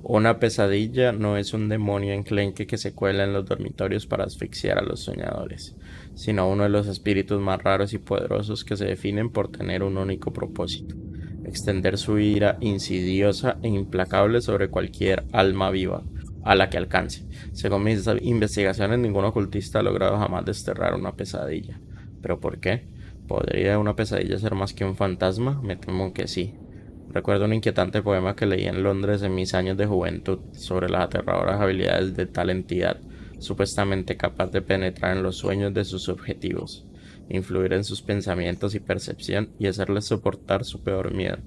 Una pesadilla no es un demonio enclenque que se cuela en los dormitorios para asfixiar a los soñadores, sino uno de los espíritus más raros y poderosos que se definen por tener un único propósito: extender su ira insidiosa e implacable sobre cualquier alma viva a la que alcance. Según mis investigaciones, ningún ocultista ha logrado jamás desterrar una pesadilla. ¿Pero por qué? ¿Podría una pesadilla ser más que un fantasma? Me temo que sí. Recuerdo un inquietante poema que leí en Londres en mis años de juventud sobre las aterradoras habilidades de tal entidad, supuestamente capaz de penetrar en los sueños de sus objetivos, influir en sus pensamientos y percepción y hacerles soportar su peor miedo,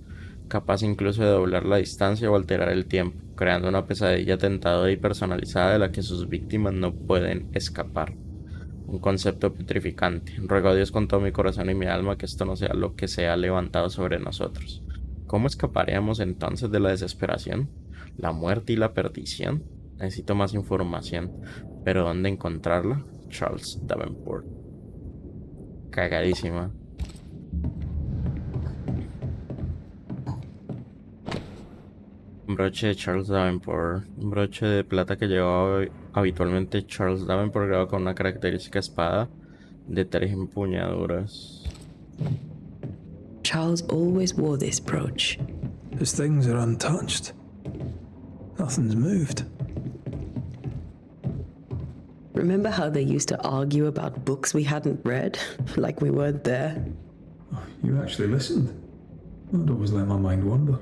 capaz incluso de doblar la distancia o alterar el tiempo, creando una pesadilla tentadora y personalizada de la que sus víctimas no pueden escapar. Un concepto petrificante. Ruego a Dios con todo mi corazón y mi alma que esto no sea lo que se ha levantado sobre nosotros. ¿Cómo escaparíamos entonces de la desesperación, la muerte y la perdición? Necesito más información. ¿Pero dónde encontrarla? Charles Davenport. Cagadísima. Un broche de Charles Davenport. Un broche de plata que llevaba habitualmente Charles Davenport, grabado con una característica espada de 3 empuñaduras. Charles always wore this brooch. His things are untouched. Nothing's moved. Remember how they used to argue about books we hadn't read? Like we weren't there? Oh, you actually listened? I'd always let my mind wander.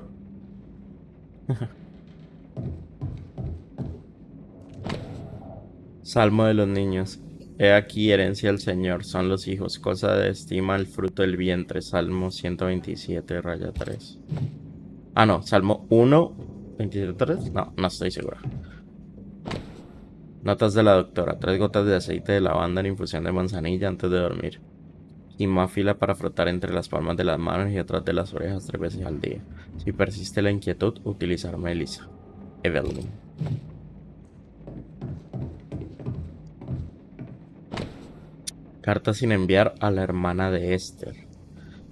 Salmo de los niños. He aquí herencia del Señor, son los hijos, cosa de estima el fruto del vientre. Salmo 127, raya 3. Ah, no, Salmo 1, 27, 3. No estoy seguro. Notas de la doctora: 3 gotas de aceite de lavanda en infusión de manzanilla antes de dormir. Imáfila para frotar entre las palmas de las manos y atrás de las orejas 3 veces al día. Si persiste la inquietud, utilizar melisa. Evelyn. Carta sin enviar a la hermana de Esther.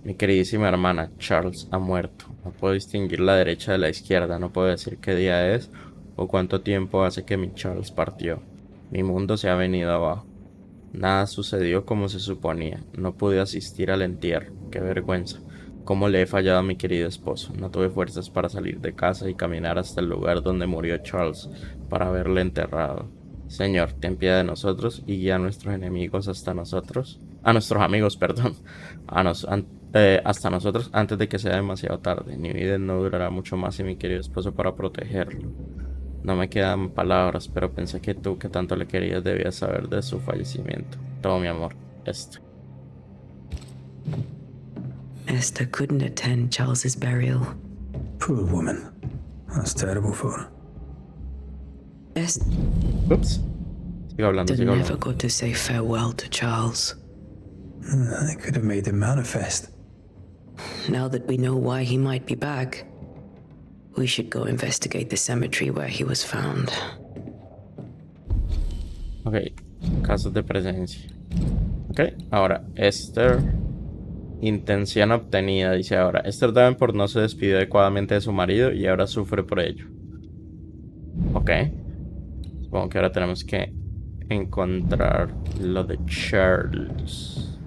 Mi queridísima hermana, Charles ha muerto. No puedo distinguir la derecha de la izquierda. No puedo decir qué día es o cuánto tiempo hace que mi Charles partió. Mi mundo se ha venido abajo. Nada sucedió como se suponía. No pude asistir al entierro. Qué vergüenza. Cómo le he fallado a mi querido esposo. No tuve fuerzas para salir de casa y caminar hasta el lugar donde murió Charles para verle enterrado. Señor, ten piedad de nosotros y guía a nuestros enemigos hasta nosotros. A nuestros amigos, perdón. Hasta nosotros antes de que sea demasiado tarde. Mi vida no durará mucho más sin mi querido esposo para protegerlo. No me quedan palabras, pero pensé que tú, que tanto le querías, debías saber de su fallecimiento. Todo mi amor, Esther. Esther couldn't attend Charles's burial. Poor woman. That's terrible for her. Ups. Sigo hablando. Never got to say farewell to Charles. I could have made him manifest. now that we know why he might be back, we should go investigate the cemetery where he was found. Ok, casos de presencia. Ok, ahora, Esther. Intención obtenida, dice ahora. Esther Davenport no se despidió adecuadamente de su marido y ahora sufre por ello. Ok. Supongo que ahora tenemos que encontrar lo de Charles.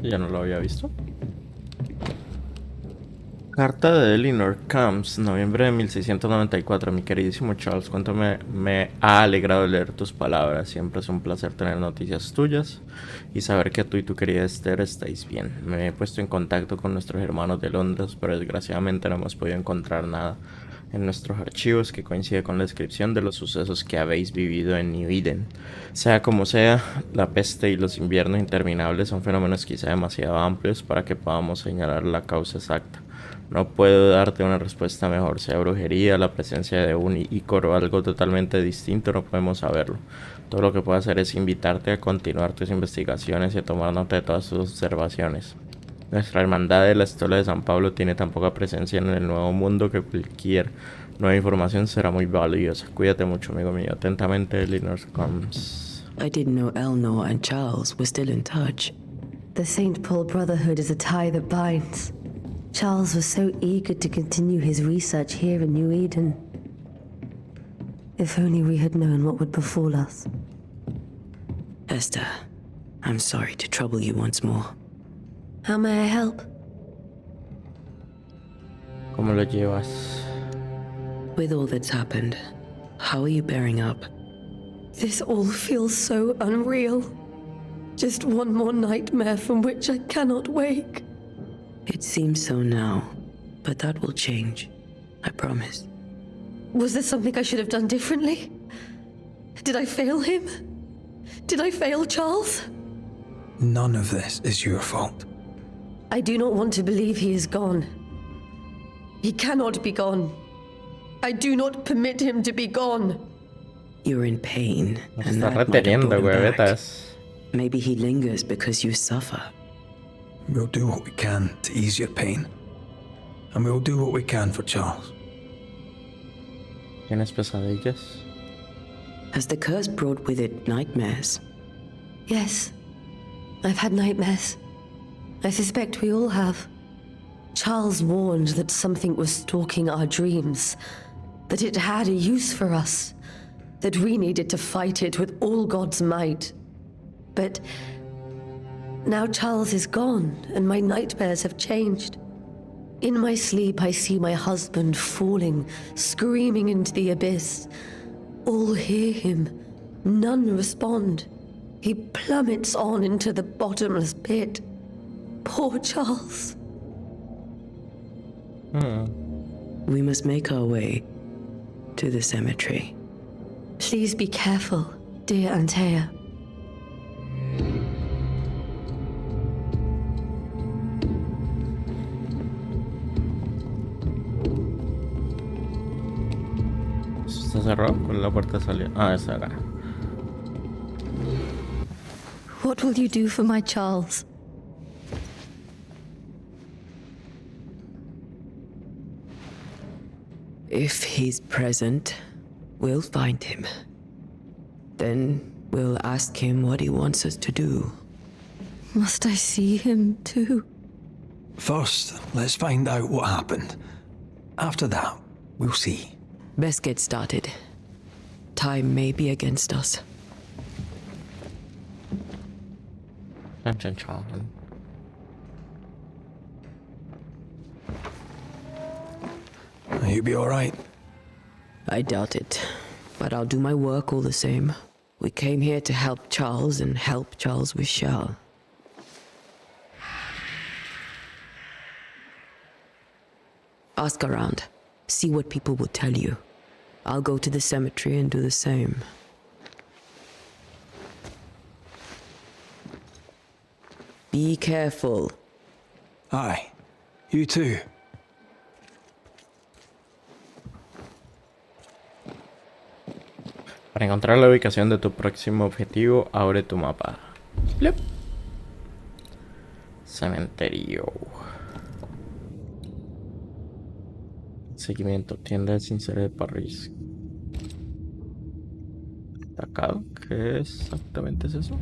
Ya no lo había visto. Carta de Eleanor Camps, noviembre de 1694. Mi queridísimo Charles, cuánto me ha alegrado leer tus palabras. Siempre es un placer tener noticias tuyas y saber que tú y tu querida Esther estáis bien. Me he puesto en contacto con nuestros hermanos de Londres, pero desgraciadamente no hemos podido encontrar nada en nuestros archivos que coincide con la descripción de los sucesos que habéis vivido en New Eden. Sea como sea, la peste y los inviernos interminables son fenómenos quizá demasiado amplios para que podamos señalar la causa exacta. No puedo darte una respuesta mejor, sea brujería, la presencia de un ícoro o algo totalmente distinto, no podemos saberlo. Todo lo que puedo hacer es invitarte a continuar tus investigaciones y a tomar nota de todas tus observaciones. Nuestra hermandad de la Estola de San Pablo tiene tan poca presencia en el Nuevo Mundo que cualquier nueva información será muy valiosa. Cuídate mucho, amigo mío. Atentamente, Eleanor Combs. I didn't know Eleanor and Charles were still in touch. The St. Paul Brotherhood is a tie that binds. Charles was so eager to continue his research here in New Eden. If only we had known what would befall us. Esther, I'm sorry to trouble you once more. How may I help? ¿Cómo lo llevas? With all that's happened, how are you bearing up? This all feels so unreal. Just one more nightmare from which I cannot wake. It seems so now, but that will change. I promise. Was there something I should have done differently? Did I fail him? Did I fail Charles? None of this is your fault. I do not want to believe he is gone. He cannot be gone. I do not permit him to be gone. You're in pain, Nos and está that might have reteniendo, brought him back. huevetas. Maybe he lingers because you suffer. We'll do what we can to ease your pain. And we'll do what we can for Charles. ¿Tienes pesadillas? Has the curse brought with it nightmares? Yes, I've had nightmares. I suspect we all have. Charles warned that something was stalking our dreams, that it had a use for us, that we needed to fight it with all God's might. But now Charles is gone, and my nightmares have changed. In my sleep, I see my husband falling, screaming into the abyss. All hear him. None respond. He plummets on into the bottomless pit. Poor Charles. We must make our way to the cemetery. Please be careful, dear Antea. ¿Está cerrado? ¿Con la puerta salió? Ah, está acá. What will you do for my Charles? If he's present, we'll find him. Then we'll ask him what he wants us to do. Must I see him too? First, let's find out what happened. After that, we'll see. Best get started. Time may be against us. Chan, chan, chan. You'll be all right. I doubt it, but I'll do my work all the same. We came here to help Charles, and help Charles we shall. Ask around. See what people will tell you. I'll go to the cemetery and do the same. Be careful. Aye. You too. Para encontrar la ubicación de tu próximo objetivo, abre tu mapa. Plop. Cementerio. Seguimiento. Tienda sin ser de París. Atacado. ¿Qué exactamente es eso?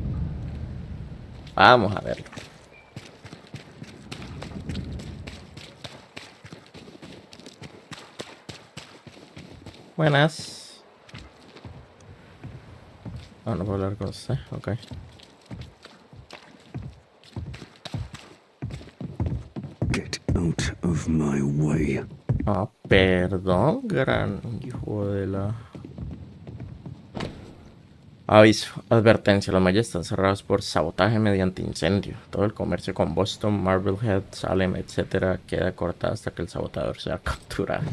Vamos a verlo. Buenas. Ah, no puedo hablar con usted. Ok. Get out of my way. Ah, perdón, gran hijo de la... Aviso, advertencia, los mayas están cerrados por sabotaje mediante incendio. Todo el comercio con Boston, Marblehead, Salem, etc. queda cortado hasta que el sabotador sea capturado.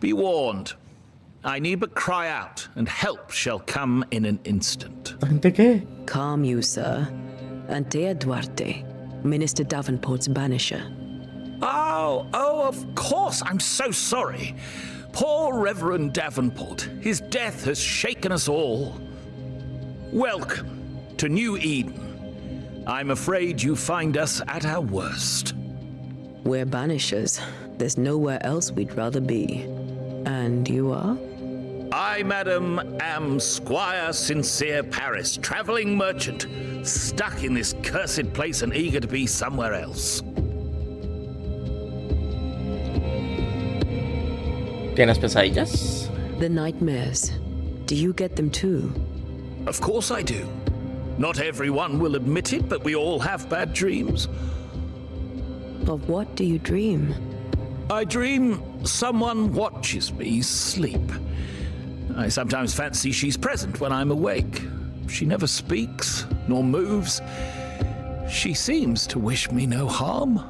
Be warned. I need but cry out, and help shall come in an instant. ¿Gente qué? Calm you, sir. Antea Duarte, Minister Davenport's banisher. Oh, of course. I'm so sorry. Poor Reverend Davenport. His death has shaken us all. Welcome to New Eden. I'm afraid you find us at our worst. We're banishers. There's nowhere else we'd rather be. And you are? I, madam, am Squire Sincere Paris, travelling merchant, stuck in this cursed place and eager to be somewhere else. ¿Tienes pesadillas? The nightmares. Do you get them too? Of course I do. Not everyone will admit it, but we all have bad dreams. Of what do you dream? I dream someone watches me sleep. I sometimes fancy she's present when I'm awake. She never speaks, nor moves. She seems to wish me no harm.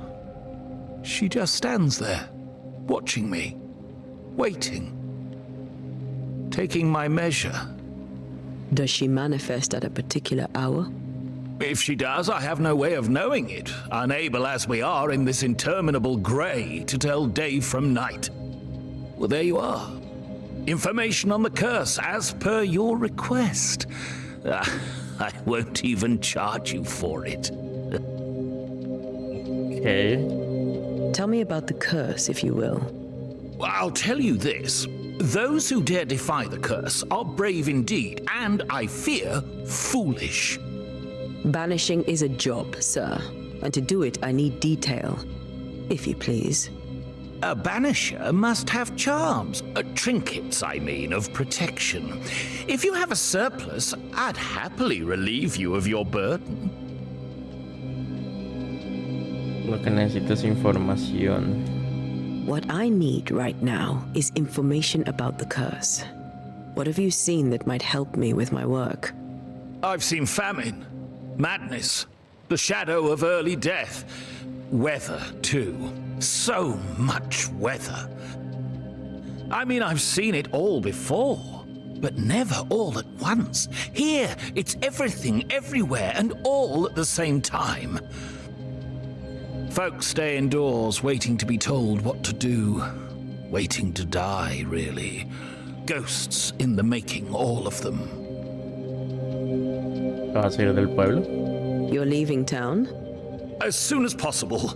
She just stands there, watching me, waiting, taking my measure. Does she manifest at a particular hour? If she does, I have no way of knowing it, unable as we are in this interminable grey to tell day from night. Well, there you are. Information on the curse, as per your request. I won't even charge you for it. Okay. Tell me about the curse, if you will. I'll tell you this. Those who dare defy the curse are brave indeed, and, I fear, foolish. Banishing is a job, sir. And to do it, I need detail. If you please. A banisher must have charms. Trinkets, I mean, of protection. If you have a surplus, I'd happily relieve you of your burden. Lo que necesito es información. What I need right now is information about the curse. What have you seen that might help me with my work? I've seen famine, madness, the shadow of early death, weather, too. So much weather. I mean, I've seen it all before, but never all at once. Here, it's everything, everywhere, and all at the same time. Folks stay indoors, waiting to be told what to do. Waiting to die, really. Ghosts in the making, all of them. ¿Vas a ir del pueblo? You're leaving town? As soon as possible.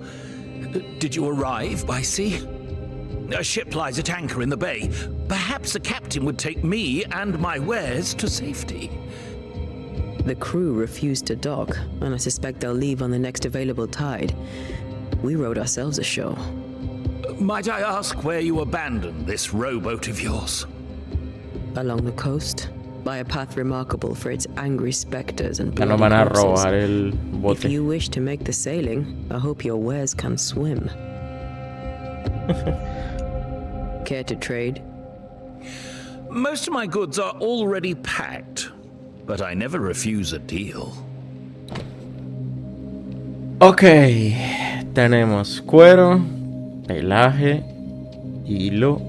Did you arrive by sea? A ship lies at anchor in the bay. Perhaps a captain would take me and my wares to safety. The crew refused to dock, and I suspect they'll leave on the next available tide. We rode ourselves ashore. Might I ask where you abandoned this rowboat of yours? Along the coast, by a path remarkable for its angry specters and Ya no bloody van a corpses. robar el If bote. you wish to make the sailing, I hope your wares can swim. Care to trade? Most of my goods are already packed, but I never refuse a deal. Ok. Tenemos cuero, pelaje, hilo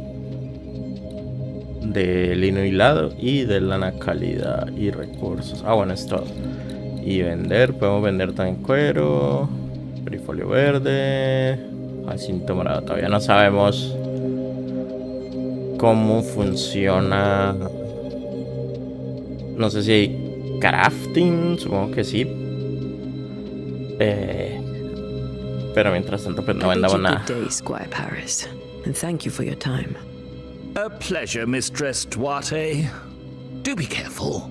de lino hilado y de lana calidad y recursos. Ah, bueno, es todo. Y vender, podemos vender también cuero, perifolio verde, jacinto morado. Todavía no sabemos cómo funciona. No sé si hay crafting, supongo que sí. Pero mientras tanto, pues no vendamos nada. Squire Paris, and thank you for your time. A pleasure, Mistress Duarte. Do be careful.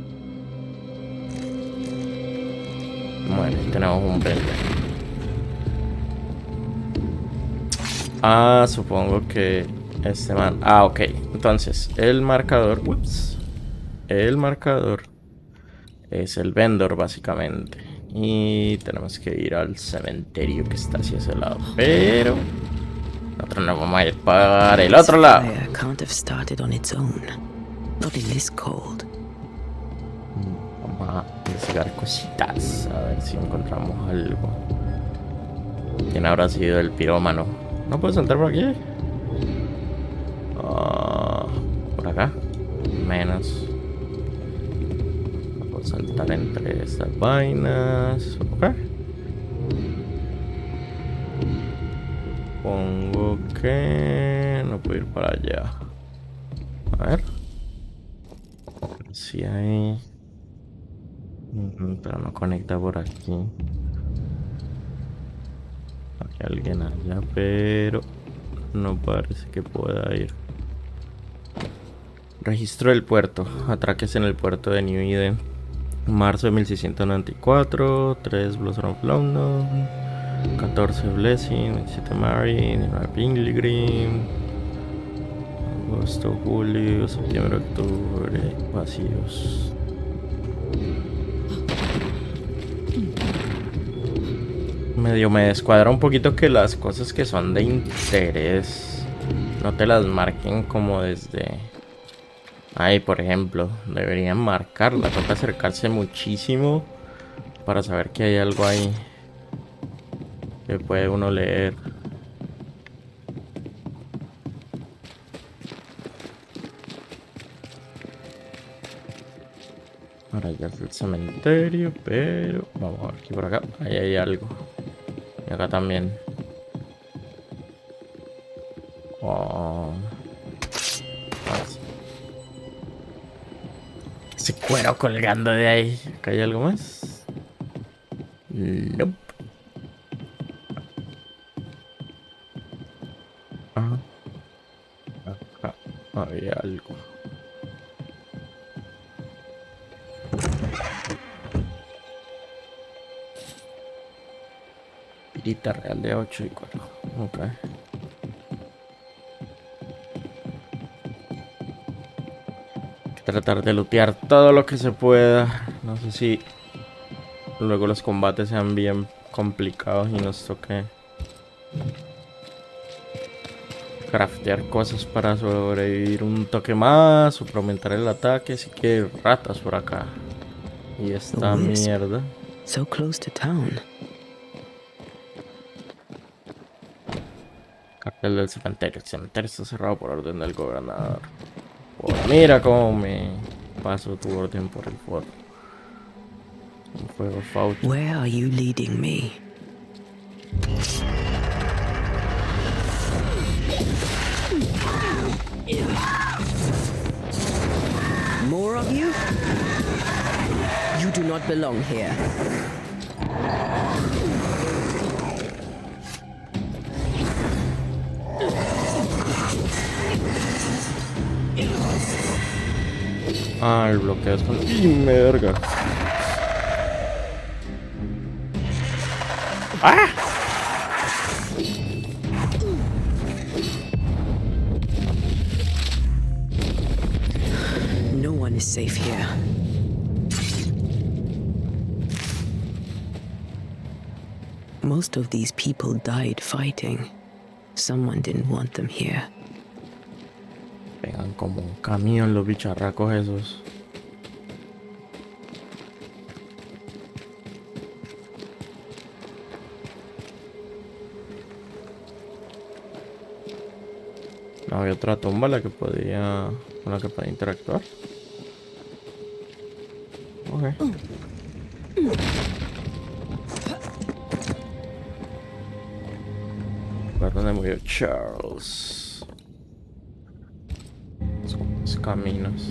Bueno, tenemos un verde. Ah, supongo que este man. Ah, ok. Entonces, el marcador. Ups. El marcador es el vendor, básicamente. Y tenemos que ir al cementerio que está hacia ese lado. Pero nosotros nos vamos a ir para el otro lado. Can't have started on its own. Not in this cold. Vamos a investigar cositas. A ver si encontramos algo. ¿Quién habrá sido el pirómano? ¿No puedo saltar por aquí? Por acá. Menos. No puedo saltar entre estas vainas. Ok. Supongo que no puedo ir para allá. A ver. Si hay. Pero no conecta por aquí. Hay alguien allá, pero no parece que pueda ir. Registro del puerto. Atraques en el puerto de New Eden. Marzo de 1694. 3 Blossom of London. 14 Blessing. 27 Mary. 19 Pilgrim. Agosto, julio, septiembre, octubre. Vacíos. Medio me descuadra un poquito que las cosas que son de interés no te las marquen como desde ahí, por ejemplo. Deberían marcarla. Toca acercarse muchísimo para saber que hay algo ahí que puede uno leer. Ahora ya es el cementerio, pero vamos a ver aquí por acá. Ahí hay algo. Y acá también. Oh. Ese cuero colgando de ahí. ¿Acá hay algo más? Nope. Ajá. Acá había algo. Pirita real de 8 y 4. Ok. Hay que tratar de lootear todo lo que se pueda. No sé si luego los combates sean bien complicados y nos toque craftear cosas para sobrevivir un toque más o para aumentar el ataque. Así que hay ratas por acá. Y esta mierda. So close to town. Cartel del cementerio. El cementerio está cerrado por orden del gobernador. Mira cómo me paso tu orden por el foro. Un fuego fausto. Where are you leading me? More of you? You do not belong here. Ah, el bloqueo es con... ¡Y verga! ¡Ah! No one is safe here. Most of these people died fighting. Someone didn't want them here. Pegan como un camión los bicharracos esos. No había otra tumba con la que podía interactuar. Ok. ¿Por dónde murió Charles? Son los caminos.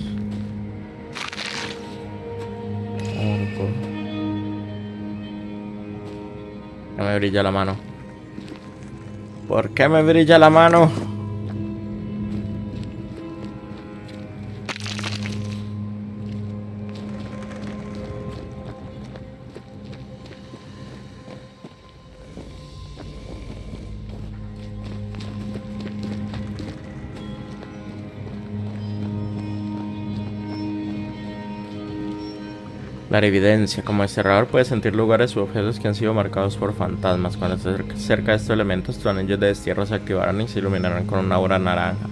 No me brilla la mano. ¿Por qué me brilla la mano? La evidencia. Como desterrador puedes sentir lugares u objetos que han sido marcados por fantasmas. Cuando estés cerca de estos elementos, tus anillos de destierro se activarán y se iluminarán con una aura naranja.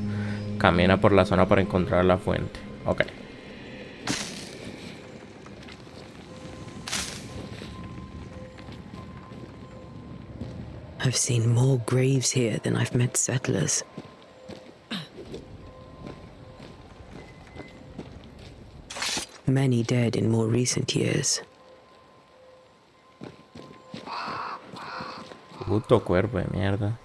Camina por la zona para encontrar la fuente. Ok. I've seen more graves here than I've met settlers. Many dead in more recent years. Puto cuerpo de mierda.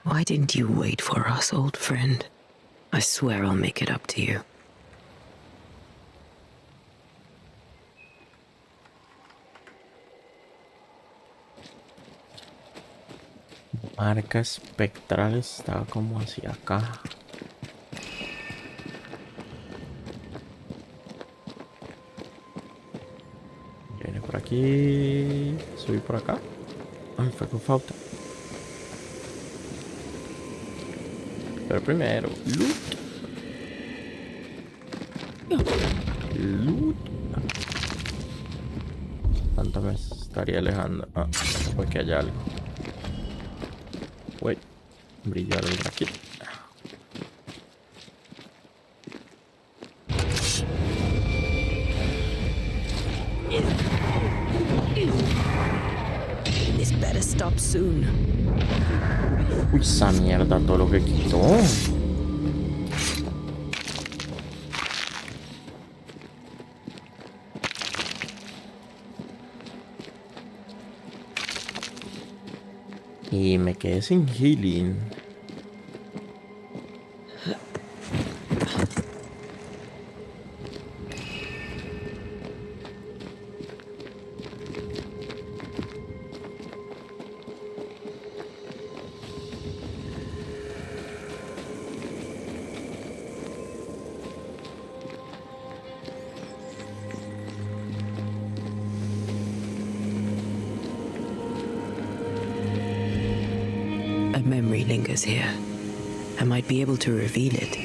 Why didn't you wait for us, old friend? I swear I'll make it up to you. Marca espectral está como hacia acá. Viene por aquí. Subí por acá. Ay, fue con falta. Pero primero, loot. Loot. ¿Cuánto me estaría alejando? Ah, porque hay algo. Wait, brilla algo aquí. This better stop soon. Uy, esa mierda, todo lo que quitó. Y me quedé sin healing. A memory lingers here. I might be able to reveal it.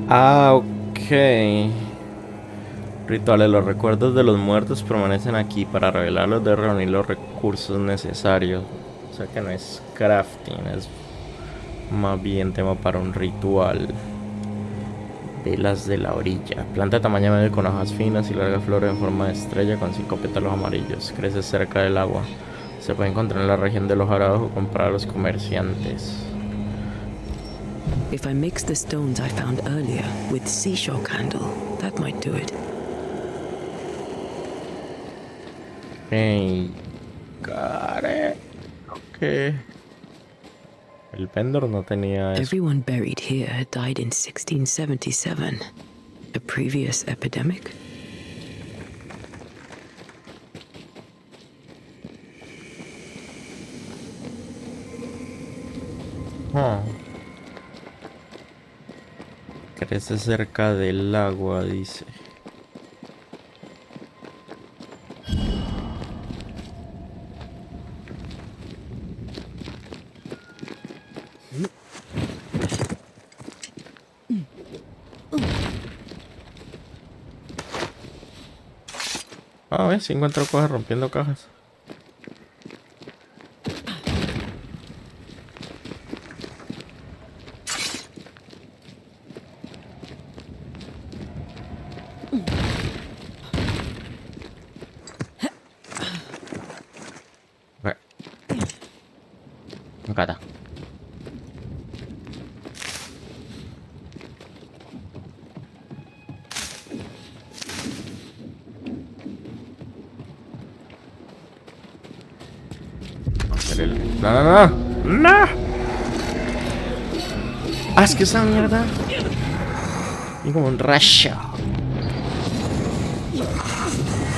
Ah, ok. Rituales. Los recuerdos de los muertos permanecen aquí. Para revelarlos de reunir los recursos necesarios. O sea que no es crafting, es más bien tema para un ritual. Velas de la orilla. Planta de tamaño medio con hojas finas y largas flores en forma de estrella con 5 pétalos amarillos. Crece cerca del agua. Se puede encontrar en la región de los arados o comprar a los comerciantes. If I mix the stones I found earlier with seashore candle, that might do it. Hey, got it. Okay. El vendor no tenía eso. Everyone buried here died in 1677. A previous epidemic? Crece cerca del agua, dice. Ah, ves, si encuentro cosas rompiendo cajas. Acá está. No. ¡No! ¡Ah, es que esa mierda! Y como un rayo.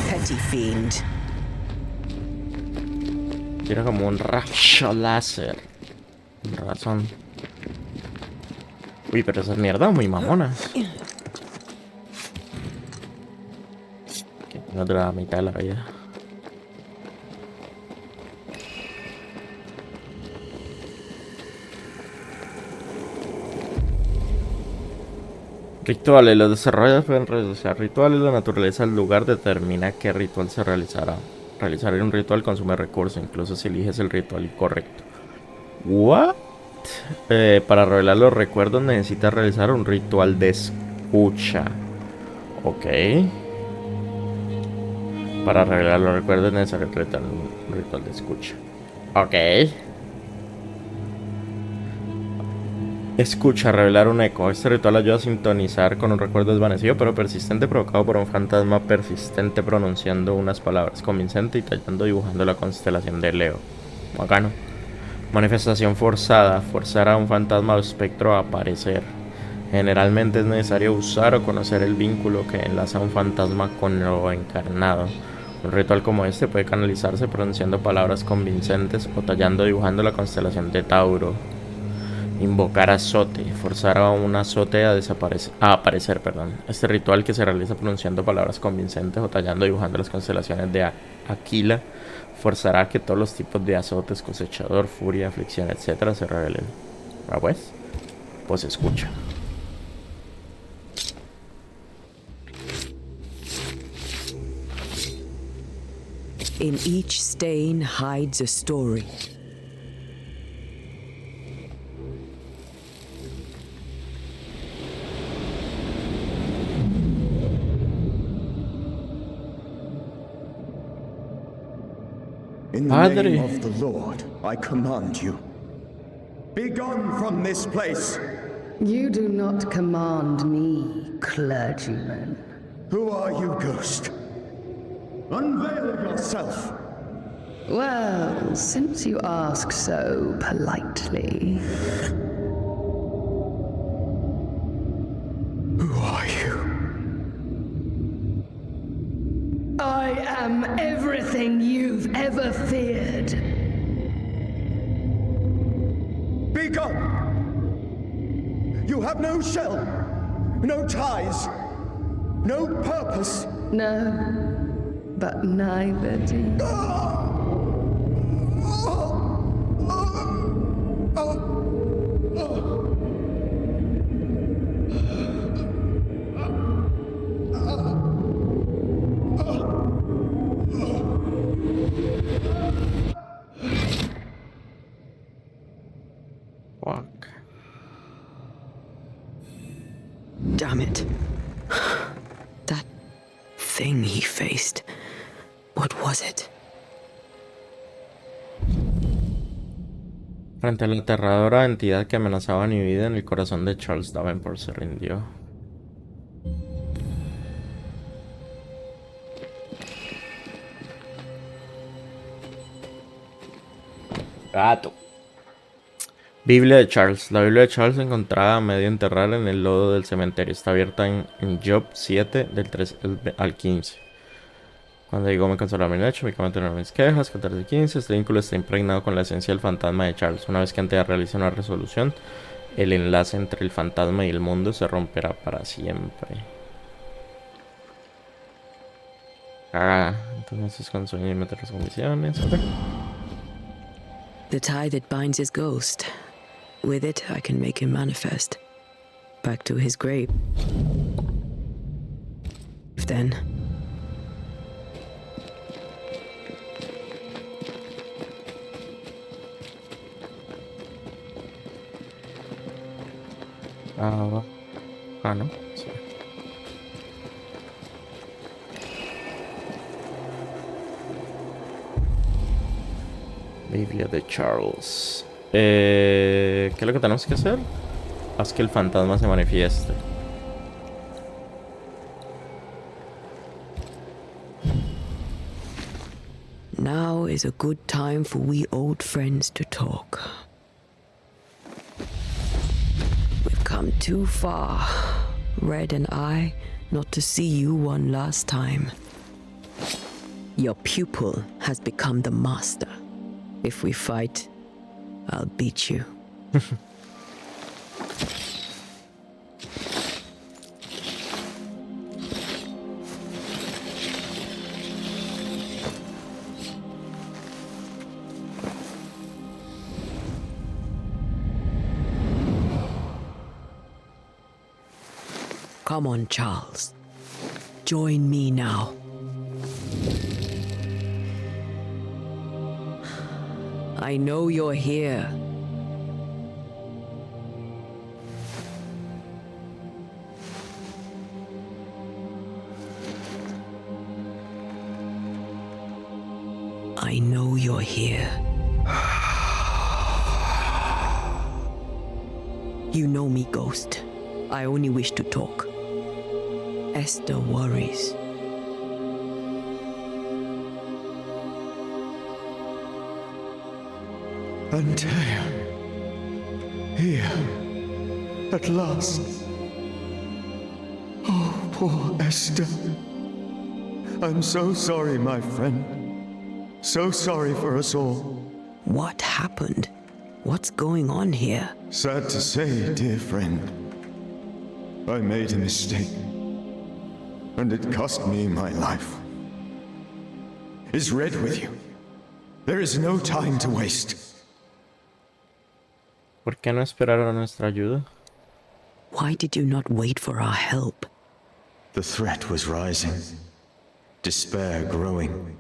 Petty fiend. Tiene como un rayo láser. Con razón. Uy, pero esas mierdas muy mamonas. No dura la mitad de la vida. Rituales. Los desarrolladores pueden realizar rituales. La naturaleza del lugar determina qué ritual se realizará. Realizar un ritual consume recursos, incluso si eliges el ritual incorrecto. ¿What? Para revelar los recuerdos necesitas realizar un ritual de escucha. Ok. Para revelar los recuerdos es necesario realizar un ritual de escucha. Ok. Escucha, revelar un eco. Este ritual ayuda a sintonizar con un recuerdo desvanecido pero persistente provocado por un fantasma persistente pronunciando unas palabras convincentes y tallando dibujando la constelación de Leo. Bacano. Manifestación forzada. Forzar a un fantasma o espectro a aparecer. Generalmente es necesario usar o conocer el vínculo que enlaza a un fantasma con lo encarnado. Un ritual como este puede canalizarse pronunciando palabras convincentes o tallando dibujando la constelación de Tauro. Invocar azote. Forzar a un azote a aparecer. Este ritual, que se realiza pronunciando palabras convincentes o tallando dibujando las constelaciones de Aquila, forzará que todos los tipos de azotes, cosechador, furia, aflicción, etc. se revelen. ¿Ah, pues escucha. In each stain hides a story. In the name of the Lord, I command you. Be gone from this place! You do not command me, clergyman. Who are you, ghost? Unveil yourself! Well, since you ask so politely. Who are you? I am everything you've ever feared. Be gone! You have no shell, no ties, no purpose. No, but neither do you. Fuck. Damn it. That thing he faced. What was it? Frente a la aterradora entidad que amenazaba mi vida, en el corazón de Charles Davenport se rindió. Gato. Biblia de Charles. La Biblia de Charles se encontraba a medio enterrar en el lodo del cementerio. Está abierta en Job 7, del 3 al 15. Cuando digo me consola mi lecho, mi cama tiene mis quejas, 14 y 15. Este vínculo está impregnado con la esencia del fantasma de Charles. Una vez que Antea realice una resolución, el enlace entre el fantasma y el mundo se romperá para siempre. Entonces con sueño y meter las condiciones. Okay. The tie that binds his ghost. With it, I can make him manifest. Back to his grave. Then, No. Sí. Biblia de Charles. ¿Qué es lo que tenemos que hacer? Haz que el fantasma se manifieste. Now is a good time for we old friends to talk. We've come too far, Red and I, not to see you one last time. Your pupil has become the master. If we fight, I'll beat you. Come on, Charles. Join me now. I know you're here. I know you're here. You know me, Ghost. I only wish to talk. Esther worries. Antea. Here. At last. Oh, poor Esther. I'm so sorry, my friend. So sorry for us all. What happened? What's going on here? Sad to say, dear friend, I made a mistake. And it cost me my life. Is Red with you? There is no time to waste. ¿Por qué no esperaron nuestra ayuda? Why did you not wait for our help? The threat was rising. Despair growing.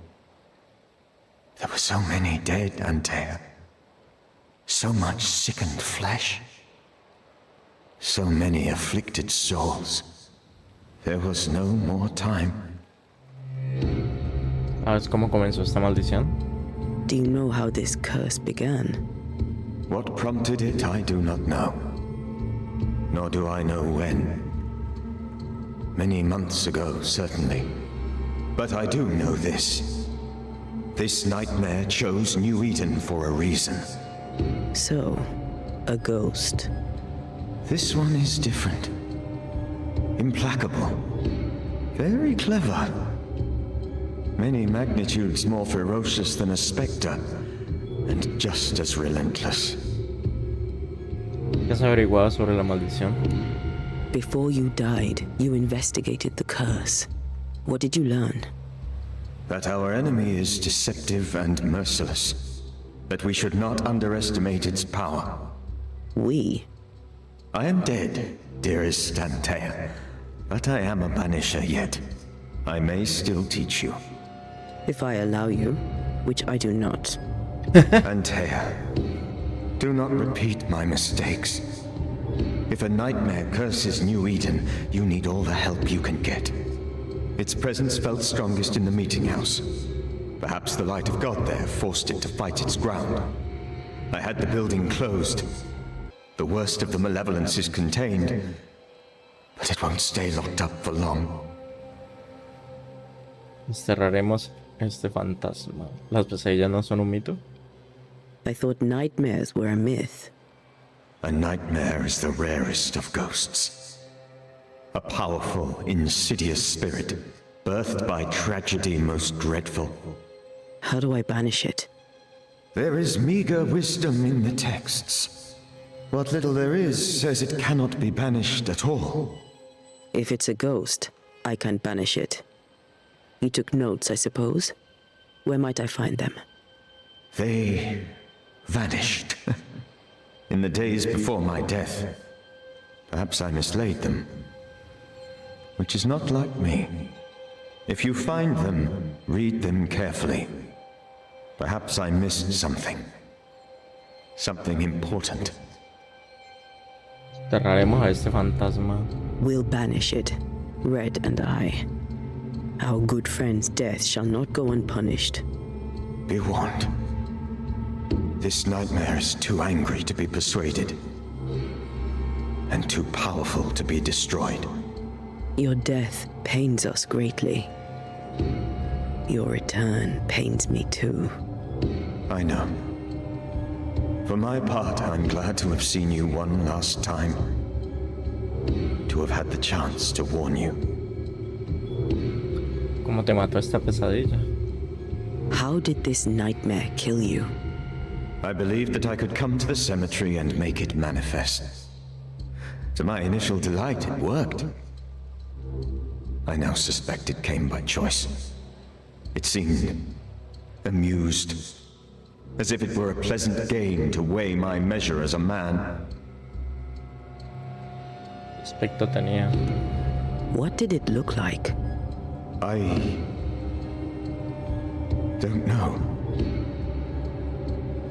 There were so many dead, Antea. So much sickened flesh. So many afflicted souls. There was no more time. ¿Sabes cómo comenzó esta maldición? Do you know how this curse began? What prompted it, I do not know. Nor do I know when. Many months ago, certainly. But I do know this. This nightmare chose New Eden for a reason. So, a ghost. This one is different. Implacable. Very clever. Many magnitudes more ferocious than a spectre, and just as relentless. ¿Qué has averiguado sobre la maldición? Before you died, you investigated the curse. What did you learn? That our enemy is deceptive and merciless. That we should not underestimate its power. We? I am dead, dearest Antea. But I am a banisher yet. I may still teach you. If I allow you, which I do not. Antea, do not repeat my mistakes. If a nightmare curses New Eden, you need all the help you can get. Its presence felt strongest in the meeting house. Perhaps the light of God there forced it to fight its ground. I had the building closed. The worst of the malevolence is contained, but it won't stay locked up for long. Desterraremos este fantasma. ¿Las pesadillas no son un mito? I thought nightmares were a myth. A nightmare is the rarest of ghosts. A powerful, insidious spirit, birthed by tragedy most dreadful. How do I banish it? There is meager wisdom in the texts. What little there is says it cannot be banished at all. If it's a ghost, I can't banish it. You took notes, I suppose? Where might I find them? They vanished. In the days before my death. Perhaps I mislaid them. Which is not like me. If you find them, read them carefully. Perhaps I missed something. Something important. Desterraremos a este fantasma. We'll banish it, Red and I. Our good friend's death shall not go unpunished. Be warned. This nightmare is too angry to be persuaded, and too powerful to be destroyed. Your death pains us greatly. Your return pains me too. I know. For my part, I'm glad to have seen you one last time. To have had the chance to warn you. ¿Cómo te mató esta pesadilla? How did this nightmare kill you? I believed that I could come to the cemetery and make it manifest. To my initial delight, it worked. I now suspect it came by choice. It seemed amused, as if it were a pleasant game to weigh my measure as a man. Aspecto tenía. What did it look like? I don't know.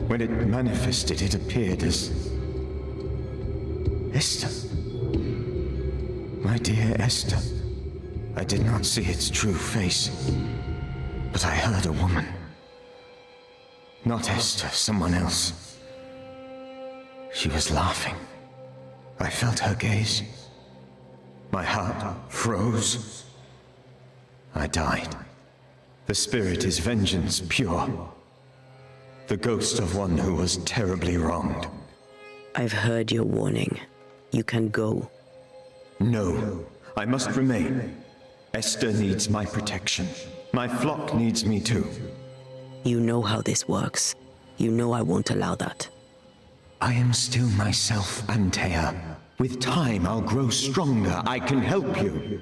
When it manifested, it appeared as Esther. My dear Esther. I did not see its true face, but I heard a woman. Not Esther, someone else. She was laughing. I felt her gaze. My heart froze. I died. The spirit is vengeance pure. The ghost of one who was terribly wronged. I've heard your warning. You can go. No, I must remain. Esther needs my protection. My flock needs me too. You know how this works. You know I won't allow that. I am still myself, Antea. With time, I'll grow stronger. I can help you.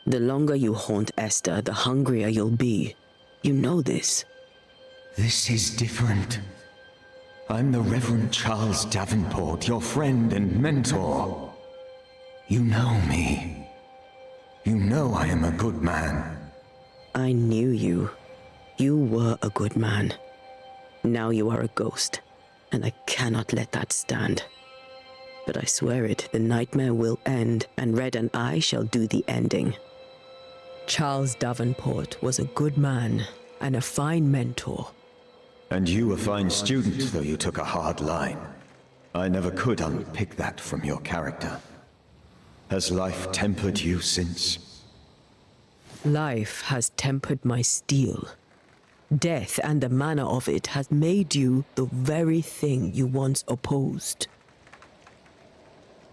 The longer you haunt Esther, the hungrier you'll be. You know this. This is different. I'm the Reverend Charles Davenport, your friend and mentor. You know me. You know I am a good man. I knew you. You were a good man. Now you are a ghost, and I cannot let that stand. But I swear it, the nightmare will end, and Red and I shall do the ending. Charles Davenport was a good man and a fine mentor. And you a fine student, though you took a hard line. I never could unpick that from your character. Has life tempered you since? Life has tempered my steel. Death and the manner of it has made you the very thing you once opposed.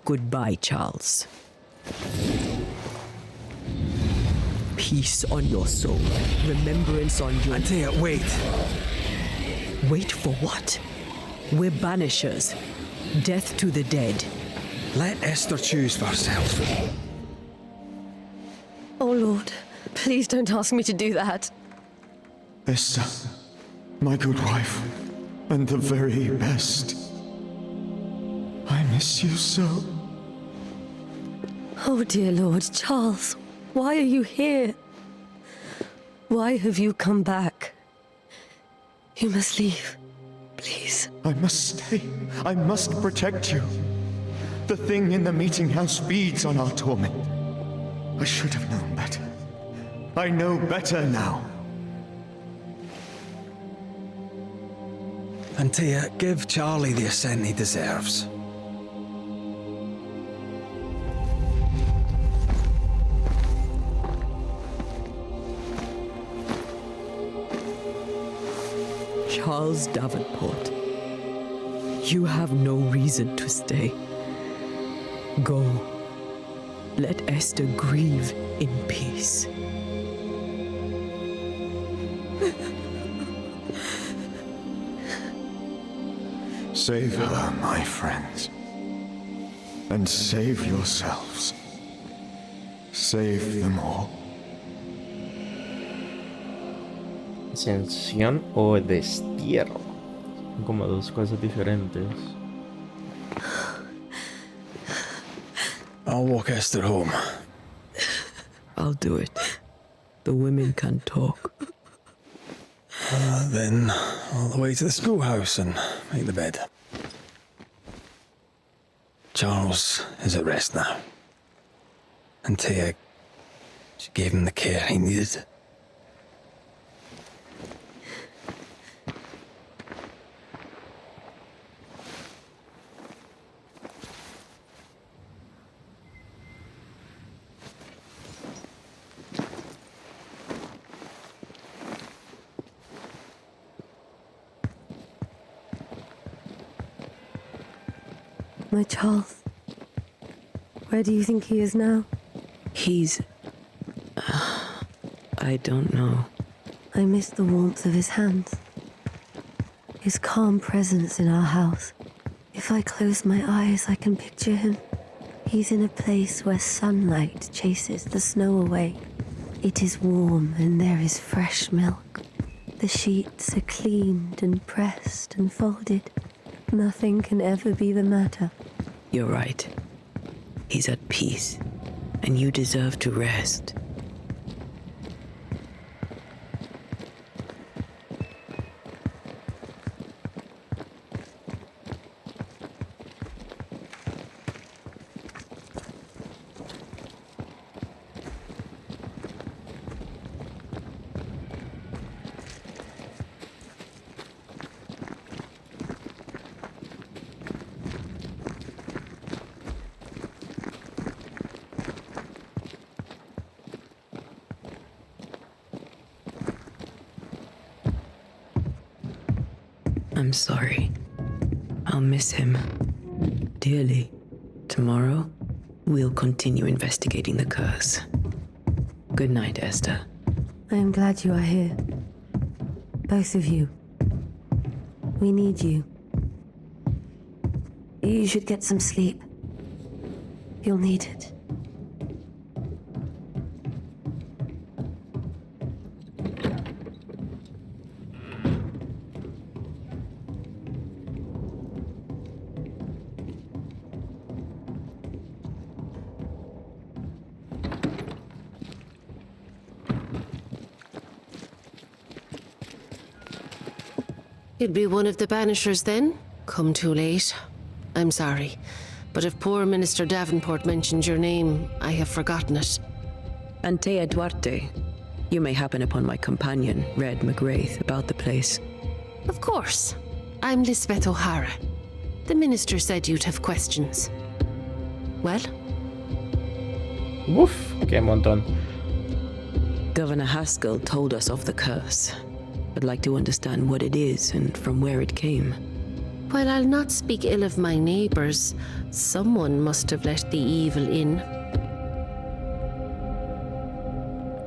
Goodbye, Charles. Peace on your soul. Remembrance on your... Antea, wait. Wait for what? We're banishers. Death to the dead. Let Esther choose for herself. Oh, Lord. Please don't ask me to do that. Esther, my good wife, and the very best. I miss you so. Oh, dear Lord, Charles, why are you here? Why have you come back? You must leave, please. I must stay. I must protect you. The thing in the meeting house feeds on our torment. I should have known better. I know better now. Antea, give Charlie the ascent he deserves. Charles Davenport, you have no reason to stay. Go. Let Esther grieve in peace. Save her, my friends. And save yourselves. Save them all. Ascensión o destierro. Son como dos cosas diferentes. I'll walk Esther home. I'll do it. The women can talk. Then all the way to the schoolhouse and make the bed. Charles is at rest now. Antea, she gave him the care he needed. My Charles. Where do you think he is now? He's... I don't know. I miss the warmth of his hands. His calm presence in our house. If I close my eyes, I can picture him. He's in a place where sunlight chases the snow away. It is warm and there is fresh milk. The sheets are cleaned and pressed and folded. Nothing can ever be the matter. You're right. He's at peace, and you deserve to rest. I'm sorry. I'll miss him dearly. Tomorrow, we'll continue investigating the curse. Good night, Esther. I am glad you are here. Both of you. We need you. You should get some sleep. You'll need it. You'd be one of the Banishers then? Come too late. I'm sorry, but if poor Minister Davenport mentioned your name, I have forgotten it. Antea Duarte. You may happen upon my companion, Red McGrath, about the place. Of course. I'm Lisbeth O'Hara. The minister said you'd have questions. Well? Uf, qué montón. Governor Haskell told us of the curse. I'd like to understand what it is and from where it came. While I'll not speak ill of my neighbors, someone must have let the evil in.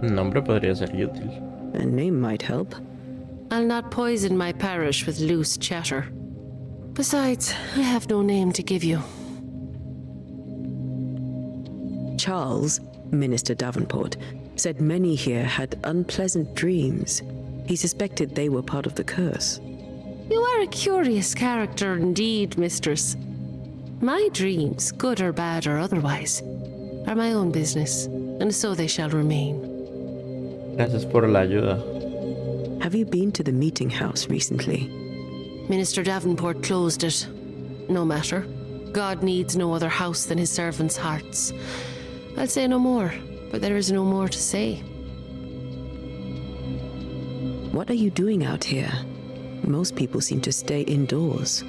Nombre podría ser útil. A name might help. I'll not poison my parish with loose chatter. Besides, I have no name to give you. Charles, Minister Davenport, said many here had unpleasant dreams. He suspected they were part of the curse. You are a curious character indeed, mistress. My dreams, good or bad or otherwise, are my own business, and so they shall remain. Gracias por la ayuda. Have you been to the meeting house recently? Minister Davenport closed it. No matter. God needs no other house than his servants' hearts. I'll say no more, but there is no more to say. What are you doing out here? Most people seem to stay indoors.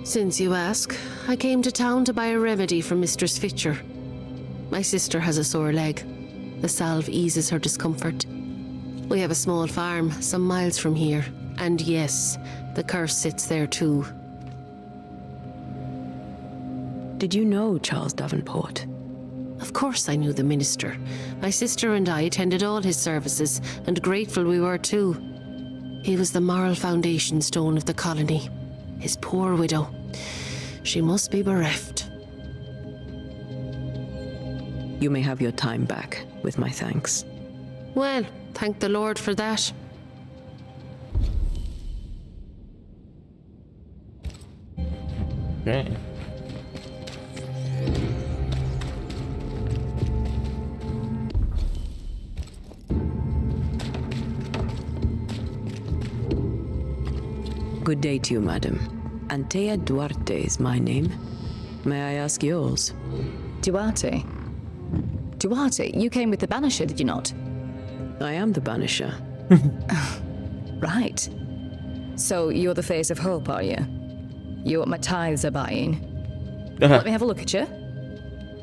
Since you ask, I came to town to buy a remedy from Mistress Fitcher. My sister has a sore leg. The salve eases her discomfort. We have a small farm some miles from here, and yes, the curse sits there too. Did you know Charles Davenport? Of course I knew the minister. My sister and I attended all his services, and grateful we were too. He was the moral foundation stone of the colony. His poor widow. She must be bereft. You may have your time back, with my thanks. Well, thank the Lord for that. Okay. Good day to you, madam. Antea Duarte is my name. May I ask yours? Duarte? Duarte, you came with the Banisher, did you not? I am the Banisher. Right. So you're the face of hope, are you? You're what my tithes are buying. Let me have a look at you.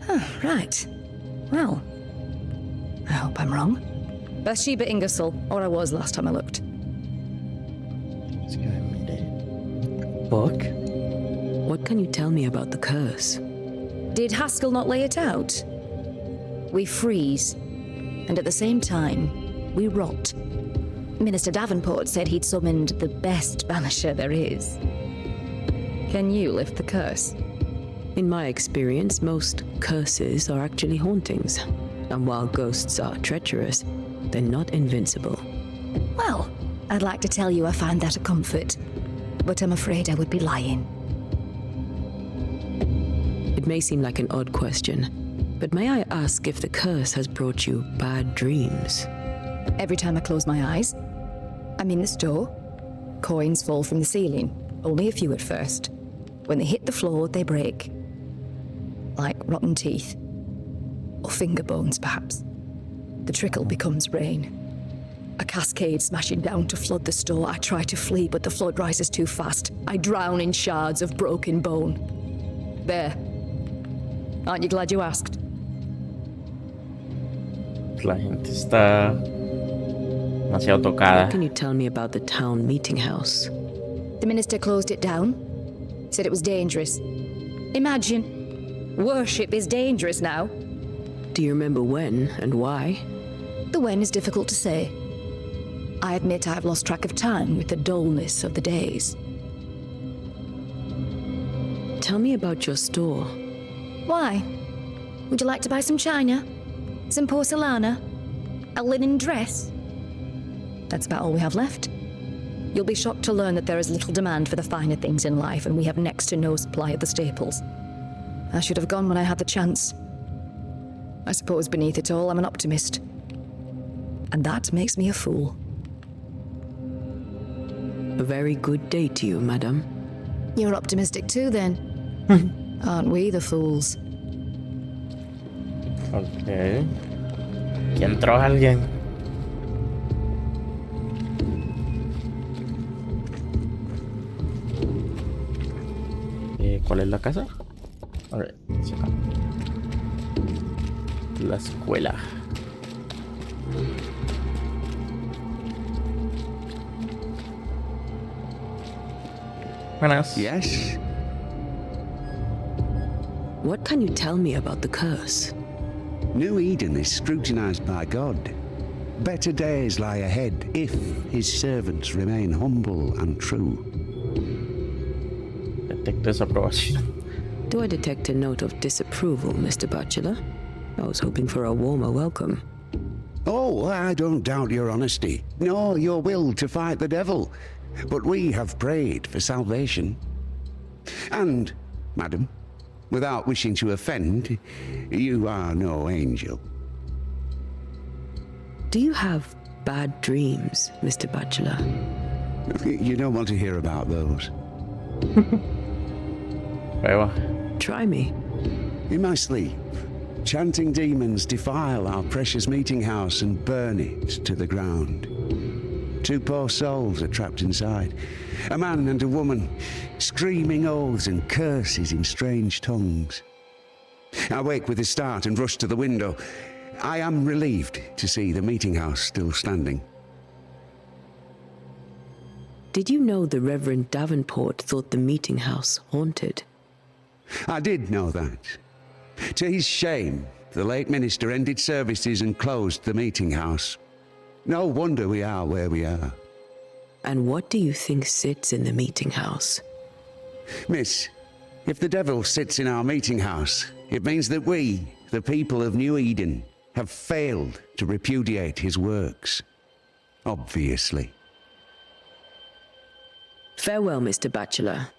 Oh, right. Well, I hope I'm wrong. Bathsheba Ingersoll, or I was last time I looked. Book? What can you tell me about the curse? Did Haskell not lay it out? We freeze, and at the same time, we rot. Minister Davenport said he'd summoned the best banisher there is. Can you lift the curse? In my experience, most curses are actually hauntings. And while ghosts are treacherous, they're not invincible. Well, I'd like to tell you I find that a comfort, but I'm afraid I would be lying. It may seem like an odd question, but may I ask if the curse has brought you bad dreams? Every time I close my eyes, I'm in the store. Coins fall from the ceiling, only a few at first. When they hit the floor, they break. Like rotten teeth. Or finger bones, perhaps. The trickle becomes rain. A cascade smashing down to flood the store. I try to flee, but the flood rises too fast. I drown in shards of broken bone. There. Aren't you glad you asked? La gente está demasiado tocada. What can you tell me about the town meeting house? The minister closed it down. Said it was dangerous. Imagine. Worship is dangerous now. Do you remember when and why? The when is difficult to say. I admit I've lost track of time with the dullness of the days. Tell me about your store. Why? Would you like to buy some china? Some porcelana? A linen dress? That's about all we have left. You'll be shocked to learn that there is little demand for the finer things in life, and we have next to no supply of the staples. I should have gone when I had the chance. I suppose beneath it all, I'm an optimist. And that makes me a fool. A very good day to you, madam. You're optimistic too, then. Aren't we the fools? Ok. Aquí entró alguien. ¿Cuál es la casa? A ver, la escuela. Buenas. Yes? What can you tell me about the curse? New Eden is scrutinized by God. Better days lie ahead if his servants remain humble and true. Detecto desaprobación. Do I detect a note of disapproval, Mr. Bachelor? I was hoping for a warmer welcome. Oh, I don't doubt your honesty, nor your will to fight the devil. But we have prayed for salvation. And, madam, without wishing to offend, you are no angel. Do you have bad dreams, Mr. Bachelor? You don't want to hear about those. Try me. In my sleep, chanting demons defile our precious meeting house and burn it to the ground. 2 poor souls are trapped inside. A man and a woman, screaming oaths and curses in strange tongues. I wake with a start and rush to the window. I am relieved to see the meeting house still standing. Did you know the Reverend Davenport thought the meeting house haunted? I did know that. To his shame, the late minister ended services and closed the meeting house. No wonder we are where we are. And what do you think sits in the meeting house? Miss, if the devil sits in our meeting house, it means that we, the people of New Eden, have failed to repudiate his works. Obviously. Farewell, Mr. Bachelor,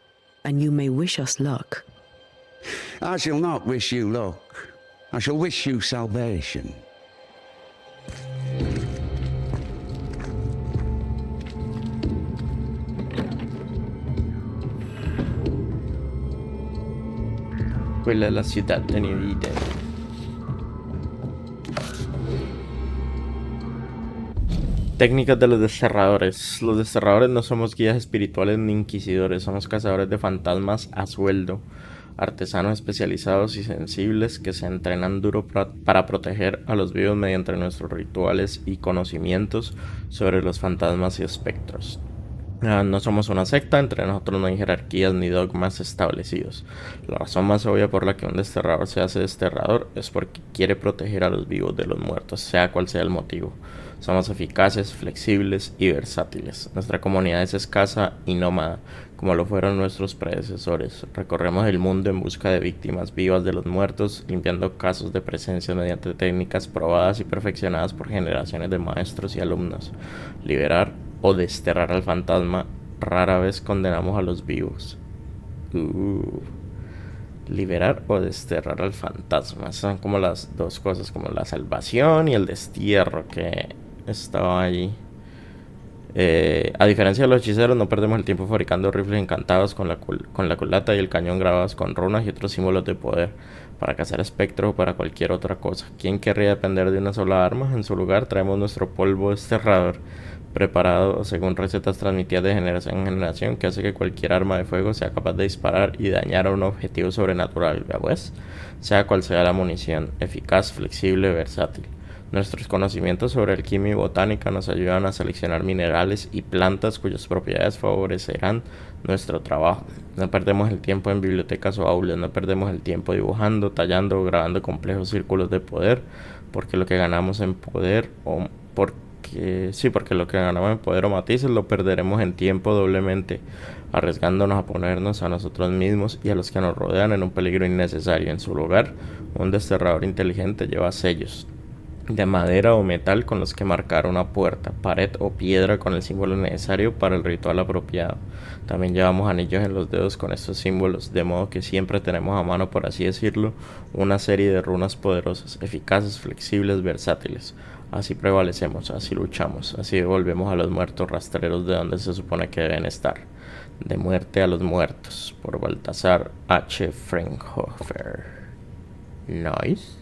and you may wish us luck. I shall not wish you luck. I shall wish you salvation. Escuela de la ciudad de New Eden. Técnicas de los desterradores. Los desterradores no somos guías espirituales ni inquisidores, somos cazadores de fantasmas a sueldo, artesanos especializados y sensibles que se entrenan duro para proteger a los vivos mediante nuestros rituales y conocimientos sobre los fantasmas y espectros. No somos una secta, entre nosotros no hay jerarquías ni dogmas establecidos. La razón más obvia por la que un desterrador se hace desterrador es porque quiere proteger a los vivos de los muertos, sea cual sea el motivo. Somos eficaces, flexibles y versátiles. Nuestra comunidad es escasa y nómada, como lo fueron nuestros predecesores. Recorremos el mundo en busca de víctimas vivas de los muertos, limpiando casos de presencia mediante técnicas probadas y perfeccionadas por generaciones de maestros y alumnos. Liberar o desterrar al fantasma, rara vez condenamos a los vivos. Liberar o desterrar al fantasma. Son como las dos cosas, como la salvación y el destierro que estaba allí. A diferencia de los hechiceros, no perdemos el tiempo fabricando rifles encantados con la culata y el cañón grabados con runas y otros símbolos de poder para cazar espectros o para cualquier otra cosa. ¿Quién querría depender de una sola arma? En su lugar traemos nuestro polvo desterrador, preparado según recetas transmitidas de generación en generación, que hace que cualquier arma de fuego sea capaz de disparar y dañar a un objetivo sobrenatural, pues, sea cual sea la munición, eficaz, flexible, versátil. Nuestros conocimientos sobre alquimia y botánica nos ayudan a seleccionar minerales y plantas cuyas propiedades favorecerán nuestro trabajo. No perdemos el tiempo en bibliotecas o aulas, no perdemos el tiempo dibujando, tallando o grabando complejos círculos de poder, porque lo que ganamos en poder porque lo que ganamos en poder o matices lo perderemos en tiempo doblemente, arriesgándonos a ponernos a nosotros mismos y a los que nos rodean en un peligro innecesario. En su lugar, un desterrador inteligente lleva sellos de madera o metal con los que marcar una puerta, pared o piedra con el símbolo necesario para el ritual apropiado. También llevamos anillos en los dedos con estos símbolos, de modo que siempre tenemos a mano, por así decirlo, una serie de runas poderosas, eficaces, flexibles, versátiles. Así prevalecemos, así luchamos, así devolvemos a los muertos rastreros de donde se supone que deben estar. De muerte a los muertos, por Baltasar H. Frankhofer. Nice.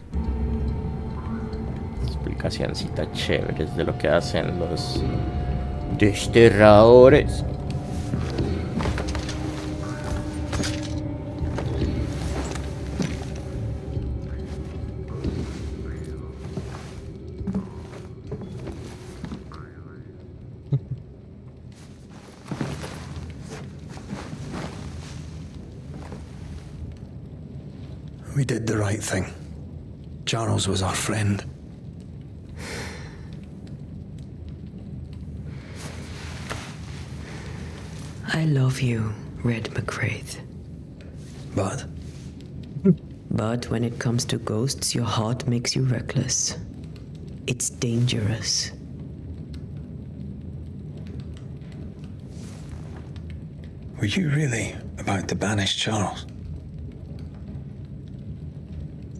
Explicacioncita chéveres de lo que hacen los desterradores. We did the right thing. Charles was our friend. I love you, Red McCraith. But? But when it comes to ghosts, your heart makes you reckless. It's dangerous. Were you really about to banish Charles?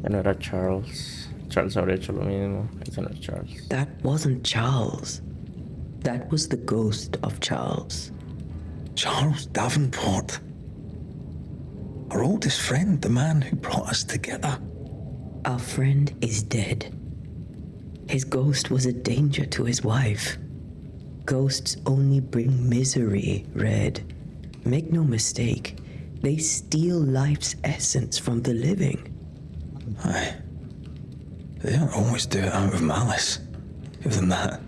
No era Charles. Charles habría hecho lo mismo. Ese no es Charles. That wasn't Charles. That was the ghost of Charles. Charles Davenport. Our oldest friend, the man who brought us together. Our friend is dead. His ghost was a danger to his wife. Ghosts only bring misery, Red. Make no mistake, they steal life's essence from the living. Aye. They don't always do it out of malice. Give them that.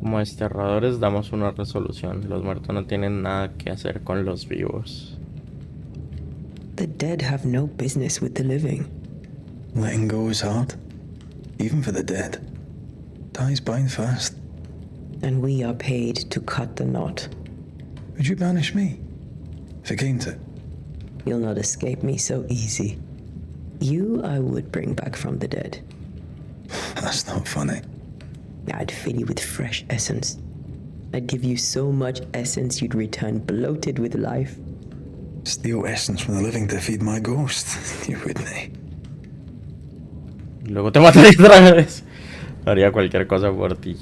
Como desterradores damos una resolución. Los muertos no tienen nada que hacer con los vivos. The dead have no business with the living. Letting go is hard, even for the dead. Ties bind fast. And we are paid to cut the knot. Would you banish me, if it came to it? You'll not escape me so easy. You I would bring back from the dead. That's not funny. I'd fill you with fresh essence. I'd give you so much essence you'd return bloated with life. Steal essence from the living to feed my ghost. You wouldn't, eh? Luego te mataría otra vez. Haría cualquier cosa por ti.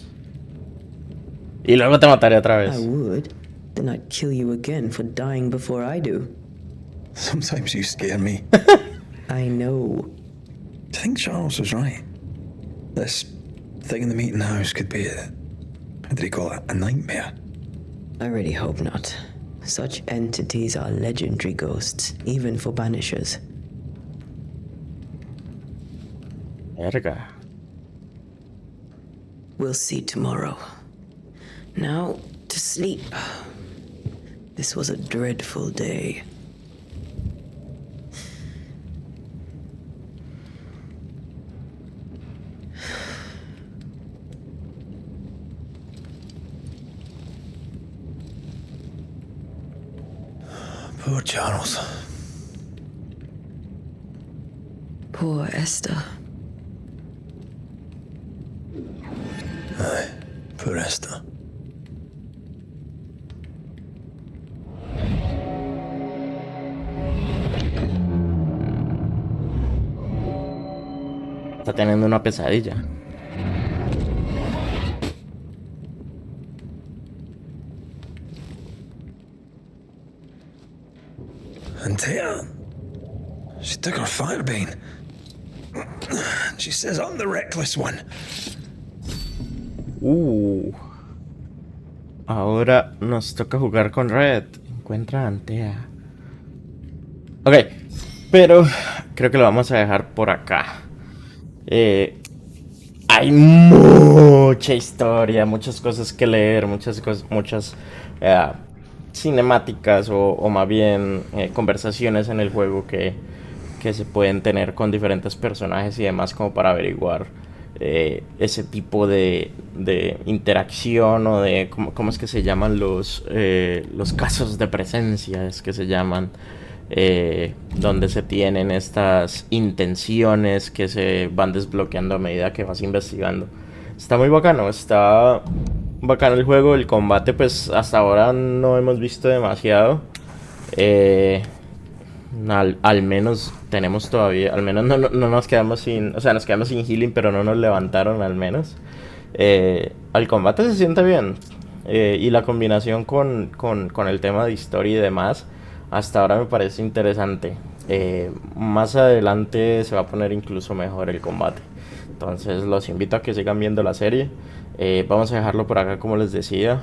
Y luego te mataré otra vez. I would. Then I'd kill you again for dying before I do. Sometimes you scare me. I know. I think Charles was right. This thing in the meeting house could be how did he call it? A nightmare? I really hope not. Such entities are legendary ghosts, even for Banishers. Verga. We'll see tomorrow. Now, to sleep. This was a dreadful day. Poor Charles. Poor Esther. Aye, poor Esther. Está teniendo una pesadilla. Antea. She took her firebane. She says I'm the reckless one. Ahora nos toca jugar con Red. Encuentra a Antea. Ok, pero creo que lo vamos a dejar por acá. Hay mucha historia, muchas cosas que leer, muchas cinemáticas o más bien conversaciones en el juego que se pueden tener con diferentes personajes y demás como para averiguar ese tipo de interacción o de ¿cómo es que se llaman los casos de presencia? Es que se llaman donde se tienen estas intenciones que se van desbloqueando a medida que vas investigando. Está muy bacano, está bacano el juego. El combate pues hasta ahora no hemos visto demasiado. Al menos tenemos todavía, al menos no nos quedamos sin, o sea, nos quedamos sin healing, pero no nos levantaron al menos. El combate se siente bien, y la combinación con el tema de historia y demás hasta ahora me parece interesante. Más adelante se va a poner incluso mejor el combate, entonces los invito a que sigan viendo la serie. Vamos a dejarlo por acá como les decía.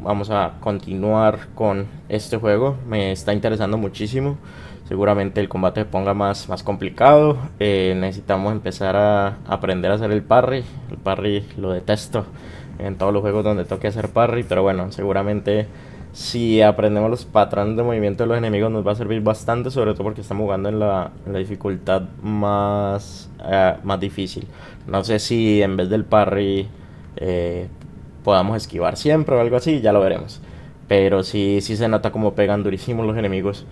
Vamos a continuar con este juego, me está interesando muchísimo. Seguramente el combate se ponga más complicado. Necesitamos empezar a aprender a hacer el parry. El parry lo detesto en todos los juegos donde toque hacer parry, pero bueno, seguramente si aprendemos los patrones de movimiento de los enemigos nos va a servir bastante, sobre todo porque estamos jugando en la dificultad más difícil. No sé si en vez del parry podamos esquivar siempre o algo así, ya lo veremos. Pero sí se nota como pegan durísimo los enemigos.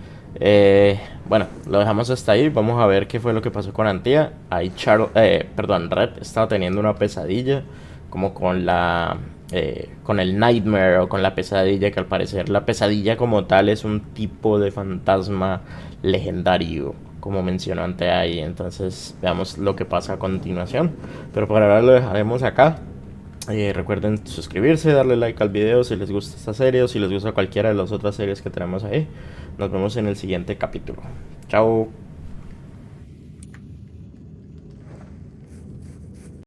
Bueno, lo dejamos hasta ahí. Vamos a ver qué fue lo que pasó con Antea. Ahí Red estaba teniendo una pesadilla como con el nightmare o con la pesadilla, que al parecer la pesadilla como tal es un tipo de fantasma legendario, como mencionó antes ahí. Entonces veamos lo que pasa a continuación, pero por ahora lo dejaremos acá. Recuerden suscribirse, darle like al video si les gusta esta serie o si les gusta cualquiera de las otras series que tenemos ahí. Nos vemos en el siguiente capítulo. Chao.